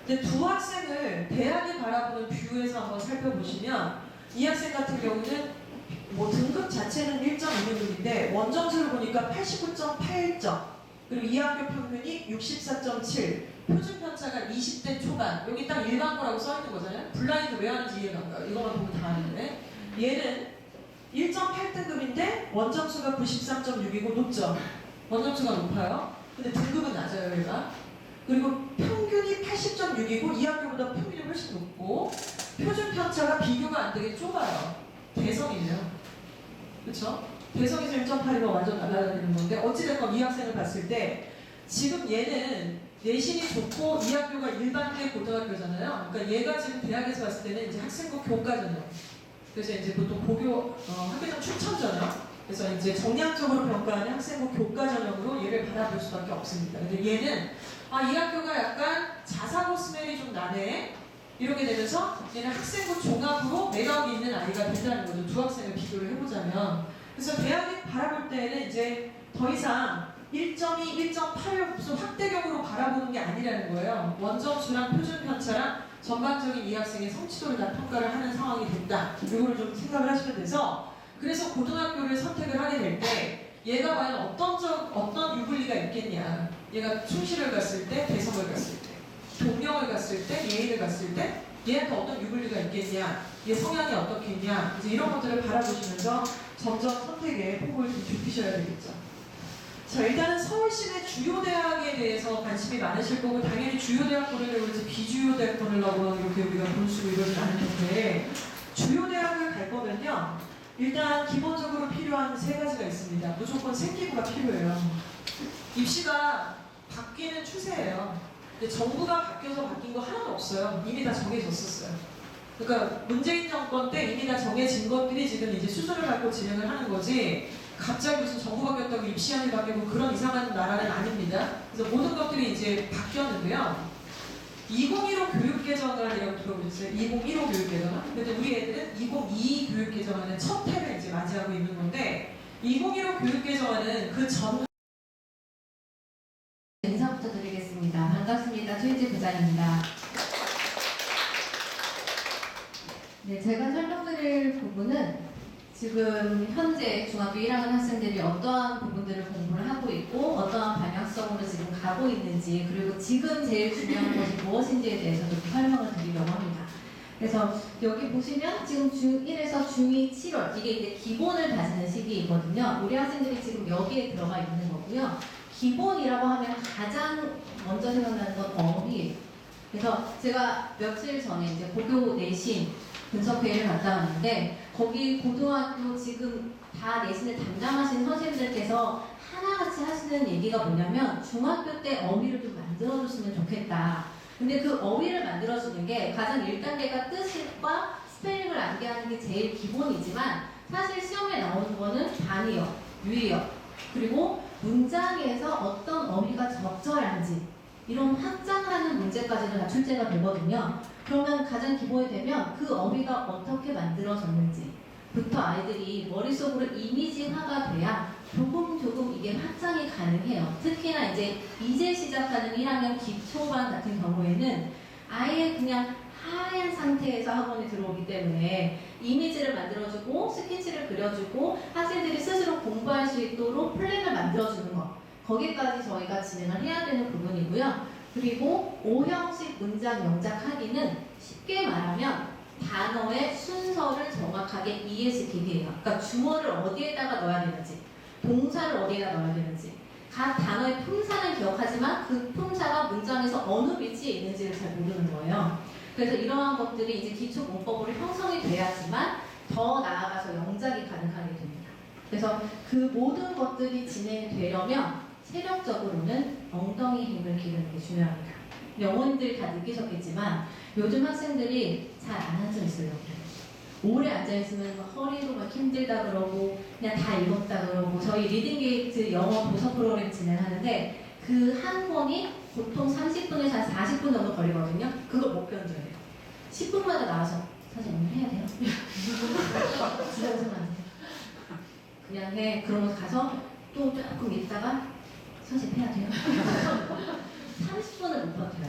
근데 두 학생을 대학이 바라보는 뷰에서 한번 살펴보시면 이 학생 같은 경우는 뭐 등급 자체는 1.2등급인데 원점수를 보니까 89.8점 그리고 이 학교 평균이 64.7 표준 편차가 20대 초반 여기 딱 일반 거라고 써있는 거잖아요. 블라인드 왜 하는지 이해가 안 가요. 이거만 보면 다 아는데 얘는 1.8등급인데 원점수가 93.6이고 높죠. 원점수가 높아요. 근데 등급은 낮아요 얘가. 그리고 평균이 80.6이고 이 학교보다 평균이 훨씬 높고 표준 편차가 비교가 안 되게 좁아요. 대성이네요. 그렇죠? 대성에서 1.8이면 완전 날아다니는 건데 어찌됐건 이 학생을 봤을 때 지금 얘는 내신이 좋고 이 학교가 일반계 고등학교잖아요. 그러니까 얘가 지금 대학에서 봤을 때는 이제 학생부 교과 전형. 그래서 이제 보통 고교 학교장 추천 전형. 그래서 이제 정량적으로 평가하는 학생부 교과 전형으로 얘를 바라볼 수밖에 없습니다. 근데 얘는 이 학교가 약간 자사고 스멜이 좀 나네. 이렇게 되면서 얘는 학생부 종합으로 매력이 있는 아이가 된다는 거죠. 두 학생을 비교를 해보자면. 그래서 대학이 바라볼 때는 이제 더 이상 1.2, 1.8로 무슨 확대경으로 바라보는 게 아니라는 거예요. 원점수랑 표준 편차랑 전반적인 이 학생의 성취도를 다 평가를 하는 상황이 됐다. 이거를 좀 생각을 하시면 돼서 그래서 고등학교를 선택을 하게 될 때 얘가 과연 어떤 유불리가 있겠냐. 얘가 충실을 갔을 때, 대성을 갔을 때, 동명을 갔을 때, 예의를 갔을 때 얘한테 어떤 유불리가 있겠냐. 얘 성향이 어떻겠냐. 이제 이런 것들을 바라보시면서 점점 선택에 폭을 좀 좁히셔야 되겠죠. 자, 일단은 서울시내 주요 대학에 대해서 관심이 많으실 거고 당연히 주요 대학 고르려고 그러지 비주요 대학 고르려고 이렇게 우리가 본수고 이러진 않을 텐데 주요 대학을 갈 거면요. 일단 기본적으로 필요한 세 가지가 있습니다. 무조건 생기부가 필요해요. 입시가 바뀌는 추세예요. 근데 정부가 바뀌어서 바뀐 거 하나도 없어요. 이미 다 정해졌었어요. 그러니까 문재인 정권 때 이미 다 정해진 것들이 지금 이제 수준을 밟고 진행을 하는 거지 갑자기 무슨 정부 바뀌었다고 입시안이 바뀌고 그런 이상한 나라는 아닙니다. 그래서 모든 것들이 이제 바뀌었는데요. 2015 교육개정안이라고 들어보셨어요? 2015 교육개정안? 근데 우리 애들은 2022 교육개정안의 첫 해를 이제 맞이하고 있는 건데 2015 교육개정안은 그 전 인사부터 드리겠습니다. 반갑습니다. 최희재 부장입니다. 네, 제가 설명드릴 부분은 지금 현재 중학교 1학년 학생들이 어떠한 부분들을 공부를 하고 있고 어떠한 방향성으로 지금 가고 있는지 그리고 지금 제일 중요한 것이 무엇인지에 대해서 좀 설명을 드리려고 합니다. 그래서 여기 보시면 지금 중1에서 중2 7월 이게 이제 기본을 다지는 시기이거든요. 우리 학생들이 지금 여기에 들어가 있는 거고요. 기본이라고 하면 가장 먼저 생각나는 건 어휘예요. 그래서 제가 며칠 전에 이제 고교 내신 분석회의를 갔다 왔는데 거기 고등학교 지금 다 내신을 담당하시는 선생님들께서 하나같이 하시는 얘기가 뭐냐면 중학교 때 어휘를 좀 만들어줬으면 좋겠다. 근데 그 어휘를 만들어주는 게 가장 1단계가 뜻과 스펠링을 암기하는 게 제일 기본이지만 사실 시험에 나오는 거는 단위어, 유의어, 그리고 문장에서 어떤 어휘가 적절한지 이런 확장하는 문제까지도 다 출제가 되거든요. 그러면 가장 기본이 되면 그 어휘가 어떻게 만들어졌는지부터 아이들이 머릿속으로 이미지화가 돼야 조금 이게 확장이 가능해요. 특히나 이제 시작하는 1학년 기초반 같은 경우에는 아예 그냥 하얀 상태에서 학원에 들어오기 때문에 이미지를 만들어주고 스케치를 그려주고 학생들이 스스로 공부할 수 있도록 플랜을 만들어주는 것, 거기까지 저희가 진행을 해야 되는 부분이고요. 그리고 5형식 문장 영작하기는 쉽게 말하면 단어의 순서를 정확하게 이해시키기예요. 그러니까 주어를 어디에다가 넣어야 되는지, 동사를 어디에다 넣어야 되는지, 각 단어의 품사는 기억하지만 그 품사가 문장에서 어느 위치에 있는지를 잘 모르는 거예요. 그래서 이러한 것들이 이제 기초 문법으로 형성이 돼야지만 더 나아가서 영작이 가능하게 됩니다. 그래서 그 모든 것들이 진행이 되려면 체력적으로는 엉덩이 힘을 기르는 게 중요합니다. 어머님들이 다 느끼셨겠지만 요즘 학생들이 잘 안 앉아 있어요. 오래 앉아있으면 막 허리도 막 힘들다 그러고 그냥 다 읽었다 그러고 저희 리딩게이트 영어 도서 프로그램 진행하는데 그 한 권이 보통 30분에서 한 40분 정도 걸리거든요. 그걸 못 견뎌요. 10분마다 나와서 사실 오늘 해야 돼요? 지정선 안 돼요. 그냥 해. 그러면서 가서 또 조금 읽다가 선생님 해야 돼요? 30분을 못 버텨요.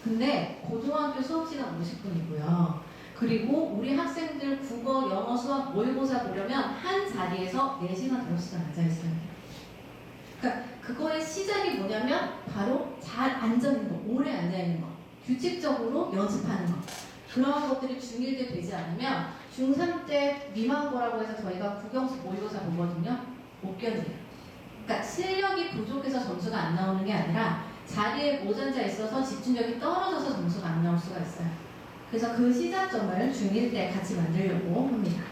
근데 고등학교 수업 시간 50분이고요. 그리고 우리 학생들 국어, 영어, 수학, 모의고사 보려면 한 자리에서 4시간, 5시간 앉아있어야 돼요. 그러니까 그거의 시작이 뭐냐면 바로 잘 앉아있는 거, 오래 앉아있는 거, 규칙적으로 연습하는 거. 그런 것들이 중1 때 되지 않으면 중3 때 미만 거라고 해서 저희가 국영수 모의고사 보거든요. 못 견뎌요. 그러니까 실력이 부족해서 점수가 안 나오는 게 아니라 자리에 못 앉아 있어서 집중력이 떨어져서 점수가 안 나올 수가 있어요. 그래서 그 시작점을 중1 때 같이 만들려고 합니다.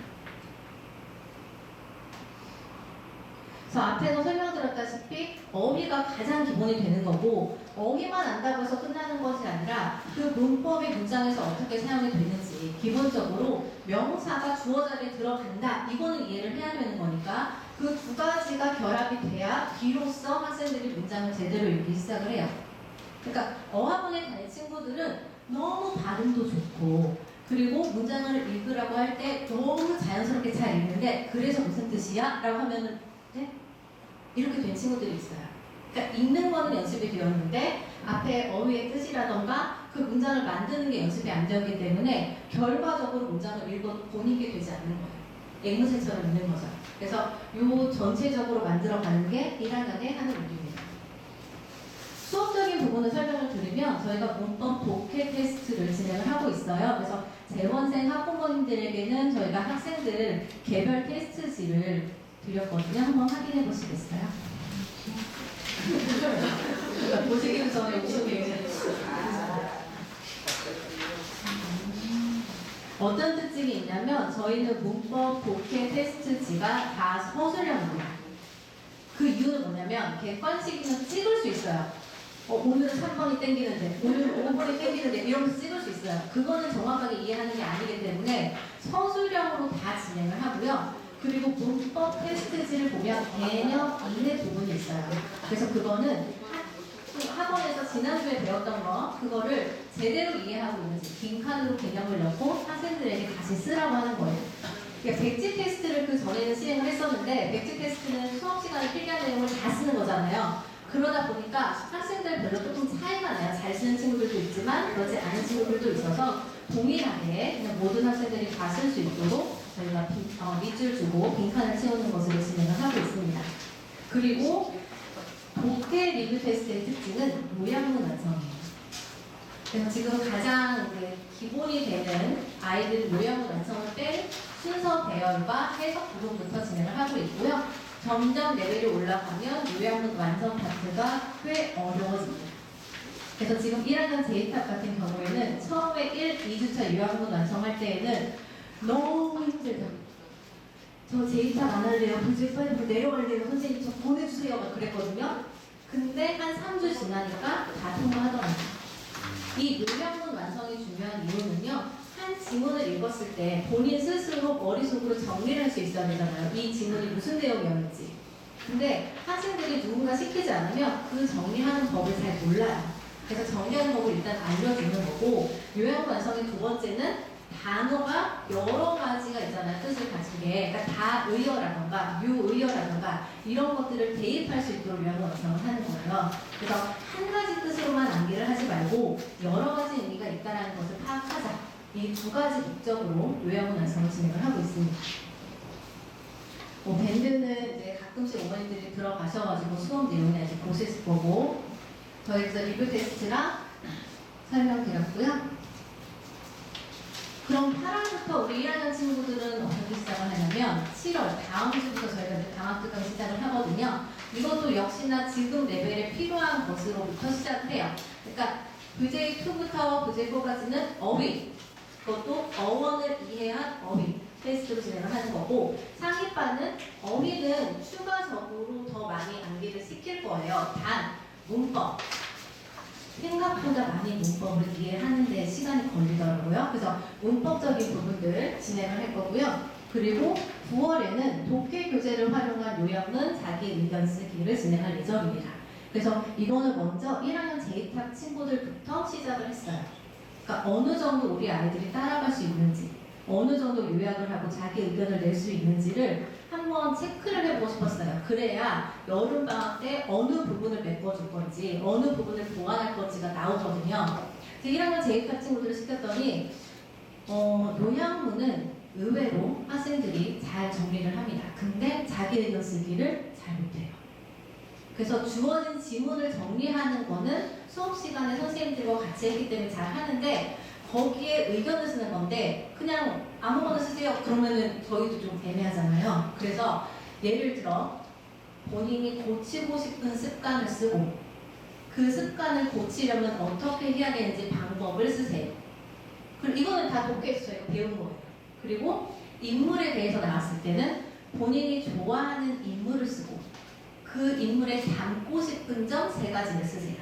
그래서 앞에서 설명드렸다시피 어휘가 가장 기본이 되는 거고 어휘만 안다고 해서 끝나는 것이 아니라 그 문법이 문장에서 어떻게 사용이 되는지 기본적으로 명사가 주어 자리에 들어간다 이거는 이해를 해야 되는 거니까 그 두 가지가 결합이 돼야 비로소 학생들이 문장을 제대로 읽기 시작을 해요. 그러니까 어학원에 다닌 친구들은 너무 발음도 좋고 그리고 문장을 읽으라고 할 때 너무 자연스럽게 잘 읽는데 그래서 무슨 뜻이야? 라고 하면은 네? 이렇게 된 친구들이 있어요. 그러니까 읽는 거는 연습이 되었는데 앞에 어휘의 뜻이라던가 그 문장을 만드는 게 연습이 안 되었기 때문에 결과적으로 문장을 읽어도 본인게 되지 않는 거예요. 앵무새처럼 읽는 거죠. 그래서 요 전체적으로 만들어가는 게 1학년의 하는 일입니다. 수업적인 부분을 설명을 드리면 저희가 문법 독해 테스트를 진행을 하고 있어요. 그래서 재원생 학부모님들에게는 저희가 학생들 개별 테스트지를 드렸거든요. 한번 확인해 보시겠어요? 보시기 전에 오시면 어떤 특징이 있냐면 저희는 문법 독해 테스트지가 다 서술형입니다. 그 이유는 뭐냐면 객관식이면 찍을 수 있어요. 오늘은 3번이 땡기는데 오늘은 5번이 땡기는데 이러면서 찍을 수 있어요. 그거는 정확하게 이해하는 게 아니기 때문에 서술형으로 다 진행을 하고요. 그리고 문법 테스트지를 보면 개념 이해 부분이 있어요. 그래서 그거는 학원에서 지난주에 배웠던 거 그거를 제대로 이해하고 있는지 빈칸으로 개념을 넣고 학생들에게 다시 쓰라고 하는 거예요. 그러니까 백지 테스트를 그 전에는 시행을 했었는데 백지 테스트는 수업 시간에 필기한 내용을 다 쓰는 거잖아요. 그러다 보니까 학생들별로 조금 차이가 나요. 잘 쓰는 친구들도 있지만 그러지 않은 친구들도 있어서 동일하게 그냥 모든 학생들이 다 쓸 수 있도록 저희가 밑줄 주고 빈칸을 채우는 것으로 진행을 하고 있습니다. 그리고 독해 리뷰 테스트의 특징은 요약문 완성이에요. 그래서 지금 가장 기본이 되는 아이들 요약문 완성을 뺀 순서 배열과 해석 부분부터 진행을 하고 있고요. 점점 레벨이 올라가면 요약문 완성 파트가 꽤 어려워집니다. 그래서 지금 1학년 J탑 같은 경우에는 처음에 1, 2주차 요약문 완성할 때에는 너무 힘들다. 저 J탑 안 할래요. 도저히 빨리 내려갈래요. 선생님 저 보내주세요. 막 그랬거든요. 근데 한 3주 지나니까 다 통과하더라고요. 이 요양문 완성이 중요한 이유는요. 한 지문을 읽었을 때 본인 스스로 머릿속으로 정리를 할 수 있어야 되잖아요. 이 지문이 무슨 내용이었는지. 근데 학생들이 누군가 시키지 않으면 그 정리하는 법을 잘 몰라요. 그래서 정리하는 법을 일단 알려주는 거고, 요양 완성의 두 번째는 단어가 여러 가지가 있잖아요. 뜻을 가진 게. 그러니까 다의어라던가 유의어라던가 이런 것들을 대입할 수 있도록 요양 완성을 하는 거예요. 그래서 한 가지 뜻으로만 암기를 하지 말고 여러 가지 의미가 있다는 것을 파악하자. 이 두 가지 목적으로 요양 완성을 진행을 하고 있습니다. 밴드는 이제 가끔씩 어머니들이 들어가셔가지고 수업 내용을 이제 보실 거고, 저희에서 리뷰 테스트랑 설명드렸고요. 그럼 8월부터 우리 1학년 친구들은 어떻게 시작을 하냐면 7월 다음 주부터 저희가 이제 방학 특강 시작을 하거든요. 이것도 역시나 지금 레벨에 필요한 것으로부터 시작을 해요. 그러니까 VJ2부터 VJ4까지는 어휘, 그것도 어원을 이해한 어휘 테스트로 진행을 하는 거고, 상위반은 어휘는 추가적으로 더 많이 암기를 시킬 거예요. 단 문법, 생각보다 많이 문법을 이해하는데 시간이 걸리더라고요. 그래서 문법적인 부분들 진행을 할 거고요. 그리고 9월에는 독해 교재를 활용한 요약문 자기 의견 쓰기를 진행할 예정입니다. 그래서 이거는 먼저 1학년 재입학 친구들부터 시작을 했어요. 그러니까 어느 정도 우리 아이들이 따라갈 수 있는지, 어느 정도 요약을 하고 자기 의견을 낼 수 있는지를 한번 체크를 해보고 싶었어요. 그래야 여름방학 때 어느 부분을 메꿔줄 건지, 어느 부분을 보완할 건지가 나오거든요. 1학년 재입학 친구들을 시켰더니 요약문은 의외로 학생들이 잘 정리를 합니다. 근데 자기 의견 쓰기를 잘 못해요. 그래서 주어진 지문을 정리하는 거는 수업 시간에 선생님들과 같이 했기 때문에 잘 하는데, 거기에 의견을 쓰는 건데 그냥 아무거나 쓰세요 그러면은 저희도 좀 애매하잖아요. 그래서 예를 들어 본인이 고치고 싶은 습관을 쓰고, 그 습관을 고치려면 어떻게 해야 되는지 방법을 쓰세요. 그리고 이거는 다 독해에서 저희가 배운 거예요. 그리고 인물에 대해서 나왔을 때는 본인이 좋아하는 인물을 쓰고, 그 인물에 담고 싶은 점 3가지를 쓰세요.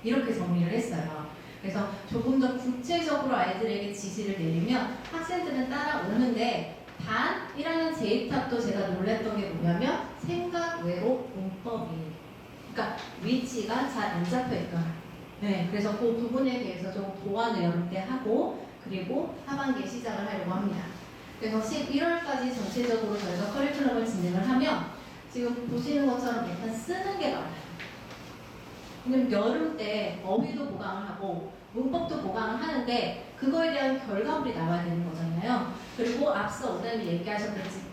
이렇게 정리를 했어요. 그래서 조금 더 구체적으로 아이들에게 지시를 내리면 학생들은 따라오는데, 단 1학년 재입학도 제가 놀랬던 게 뭐냐면 생각 외로 문법이, 그러니까 위치가 잘 안 잡혀 있거나, 네, 그래서 그 부분에 대해서 좀 보완을 여름 때 하고, 그리고 하반기에 시작을 하려고 합니다. 그래서 11월까지 전체적으로 저희가 커리큘럼을 진행을 하면 지금 보시는 것처럼 일단 쓰는 게 많아요. 왜냐면 여름 때 어휘도 보강을 하고 문법도 보강을 하는데 그거에 대한 결과물이 나와야 되는 거잖아요. 그리고 앞서 오다님이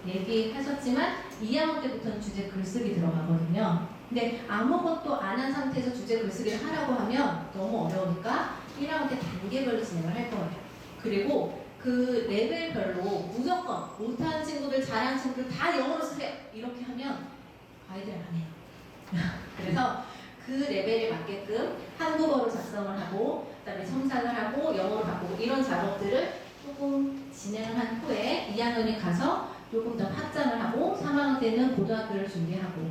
얘기하셨지만 2학년 때부터는 주제 글쓰기 들어가거든요. 근데 아무것도 안 한 상태에서 주제 글쓰기를 하라고 하면 너무 어려우니까 1학년 때 단계별로 진행을 할 거예요. 그리고 그 레벨별로 무조건 못하는 친구들, 잘하는 친구들 다 영어로 쓰세요 이렇게 하면 아이들 안 해요. 그래서 그 레벨에 맞게끔 한국어로 작성을 하고, 그다음에 첨삭을 하고 영어로 바꾸고 이런 작업들을 조금 진행을 한 후에 2학년이 가서 조금 더 확장을 하고 3학년 때는 고등학교를 준비하고,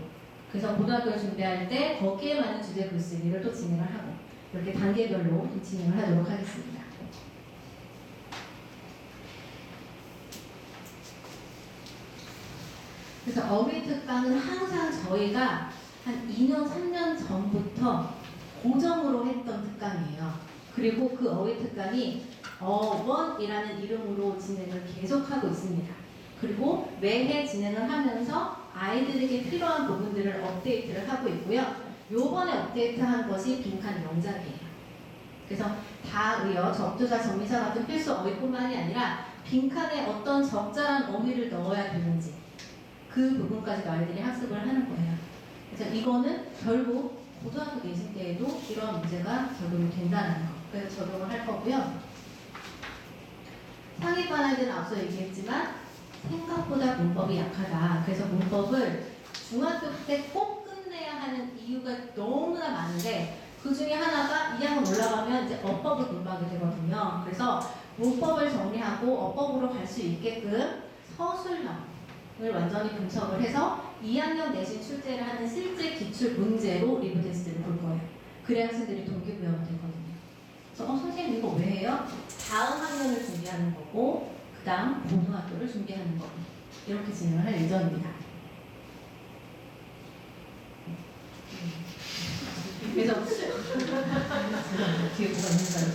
그래서 고등학교를 준비할 때 거기에 맞는 주제 글쓰기를 또 진행을 하고, 이렇게 단계별로 진행을 하도록 하겠습니다. 그래서 어휘 특강은 항상 저희가 한 2년, 3년 전부터 고정으로 했던 특강이에요. 그리고 그 어휘 특강이 어원이라는 이름으로 진행을 계속하고 있습니다. 그리고 매해 진행을 하면서 아이들에게 필요한 부분들을 업데이트를 하고 있고요. 요번에 업데이트한 것이 빈칸 영작이에요. 그래서 다의어, 적두사, 정미사 같은 필수 어휘뿐만이 아니라 빈칸에 어떤 적절한 어휘를 넣어야 되는지 그 부분까지도 아이들이 학습을 하는 거예요. 그래서 이거는 결국 고등학교 내신 때에도 이런 문제가 적용이 된다는 거. 그래서 적용을 할 거고요. 상위반 아이들은 앞서 얘기했지만 생각보다 문법이 약하다. 그래서 문법을 중학교 때 꼭 끝내야 하는 이유가 너무나 많은데, 그 중에 하나가 2학년 올라가면 이제 어법을 공부하게 되거든요. 그래서 문법을 정리하고 어법으로 갈 수 있게끔 서술형 을 완전히 분석을 해서 2학년 내신 출제를 하는 실제 기출 문제로 리뷰 테스트를 볼 거예요. 그래야 학생들이 동기부여가 되거든요. 그래서 선생님 이거 왜 해요? 다음 학년을 준비하는 거고 그 다음 고등학교를 준비하는 거고 이렇게 진행을 할 예정입니다. 그래서 뒤에 뭐가 있는가요?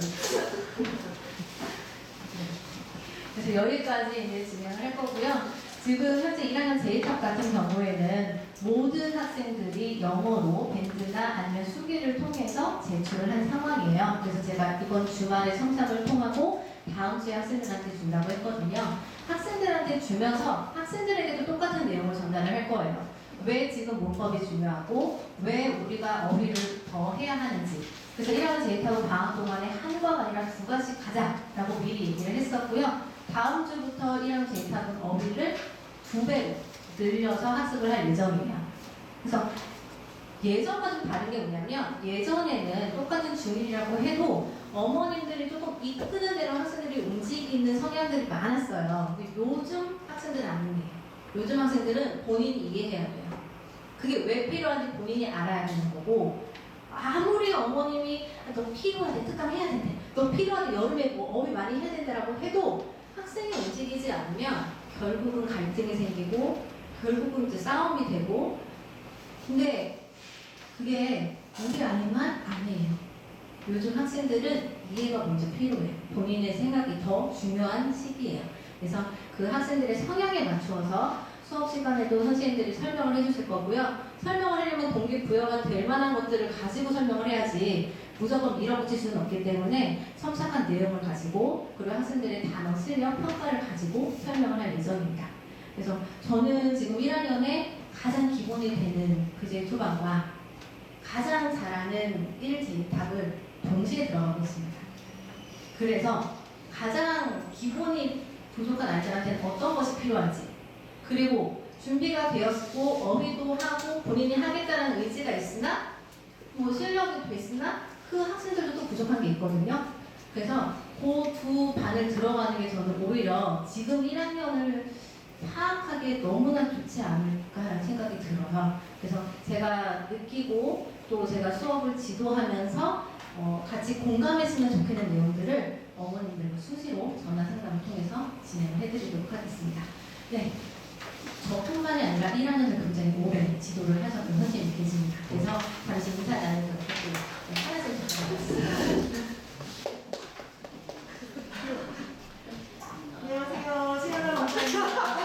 그래서 여기까지 이제 진행을 할 거고요. 지금 현재 1학년 제1탑 같은 경우에는 모든 학생들이 영어로 밴드나 아니면 수기를 통해서 제출을 한 상황이에요. 그래서 제가 이번 주말에 첨삭을 통하고 다음 주에 학생들한테 준다고 했거든요. 학생들한테 주면서 학생들에게도 똑같은 내용을 전달을 할 거예요. 왜 지금 문법이 중요하고 왜 우리가 어휘를 더 해야 하는지. 그래서 1학년 제1탑은 방학 동안에 한 과가 아니라 2과씩 가자라고 미리 얘기를 했었고요. 다음 주부터 1학년 제1탑은 어휘를 2배로 늘려서 학습을 할 예정이에요. 그래서 예전과 좀 다른 게 뭐냐면 예전에는 똑같은 중1이라고 해도 어머님들이 조금 이끄는 대로 학생들이 움직이는 성향들이 많았어요. 근데 요즘 학생들은 아니에요. 요즘 학생들은 본인이 이해해야 돼요. 그게 왜 필요한지 본인이 알아야 되는 거고 아무리 어머님이 너 필요하대, 특강 해야 된대, 너 필요하대, 여름에 뭐 어휘 많이 해야 된다라고 해도 학생이 움직이지 않으면 결국은 갈등이 생기고 결국은 이제 싸움이 되고 근데 그게 우리 아니면 아니에요. 요즘 학생들은 이해가 먼저 필요해요. 본인의 생각이 더 중요한 시기예요. 그래서 그 학생들의 성향에 맞추어서 수업 시간에도 선생님들이 설명을 해주실 거고요. 설명을 하려면 동기부여가 될 만한 것들을 가지고 설명을 해야지 무조건 밀어붙일 수는 없기 때문에 첨삭한 내용을 가지고 그리고 학생들의 단어, 실력, 평가를 가지고 설명을 할 예정입니다. 그래서 저는 지금 1학년에 가장 기본이 되는 그제 초반과 가장 잘하는 1제1탑을 동시에 들어가고 있습니다. 그래서 가장 기본이 부족한 아이들한테는 어떤 것이 필요한지 그리고 준비가 되었고 어휘도 하고 본인이 하겠다는 의지가 있으나 뭐 실력이 됐으나 그 학생들도 또 부족한 게 있거든요. 그래서 그 두 반을 들어가는 게 저는 오히려 지금 1학년을 파악하기에 너무나 좋지 않을까라는 생각이 들어요. 그래서 제가 느끼고 또 제가 수업을 지도하면서 같이 공감했으면 좋겠는 내용들을 어머님들과 수시로 전화 상담을 통해서 진행을 해드리도록 하겠습니다. 네. 저뿐만이 아니라 1학년을 굉장히 오래 지도를 하셨던 선생님이 계십니다. 그래서 잠시 인사 나누는 것도 하나씩 부탁드리겠습니다. 안녕하세요. 신현아 원장입니다.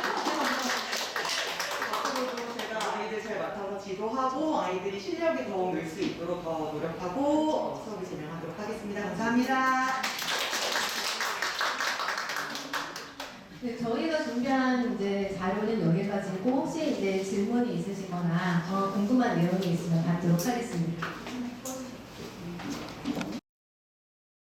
앞으로도 제가 아이들 잘 맡아서 지도하고 아이들이 실력이 더 늘 수 있도록 더 노력하고 수업을 진행하도록 하겠습니다. 감사합니다. 네, 저희가 준비한 이제 자료는 여기까지고 혹시 이제 질문이 있으시거나 궁금한 내용이 있으면 받도록 하겠습니다.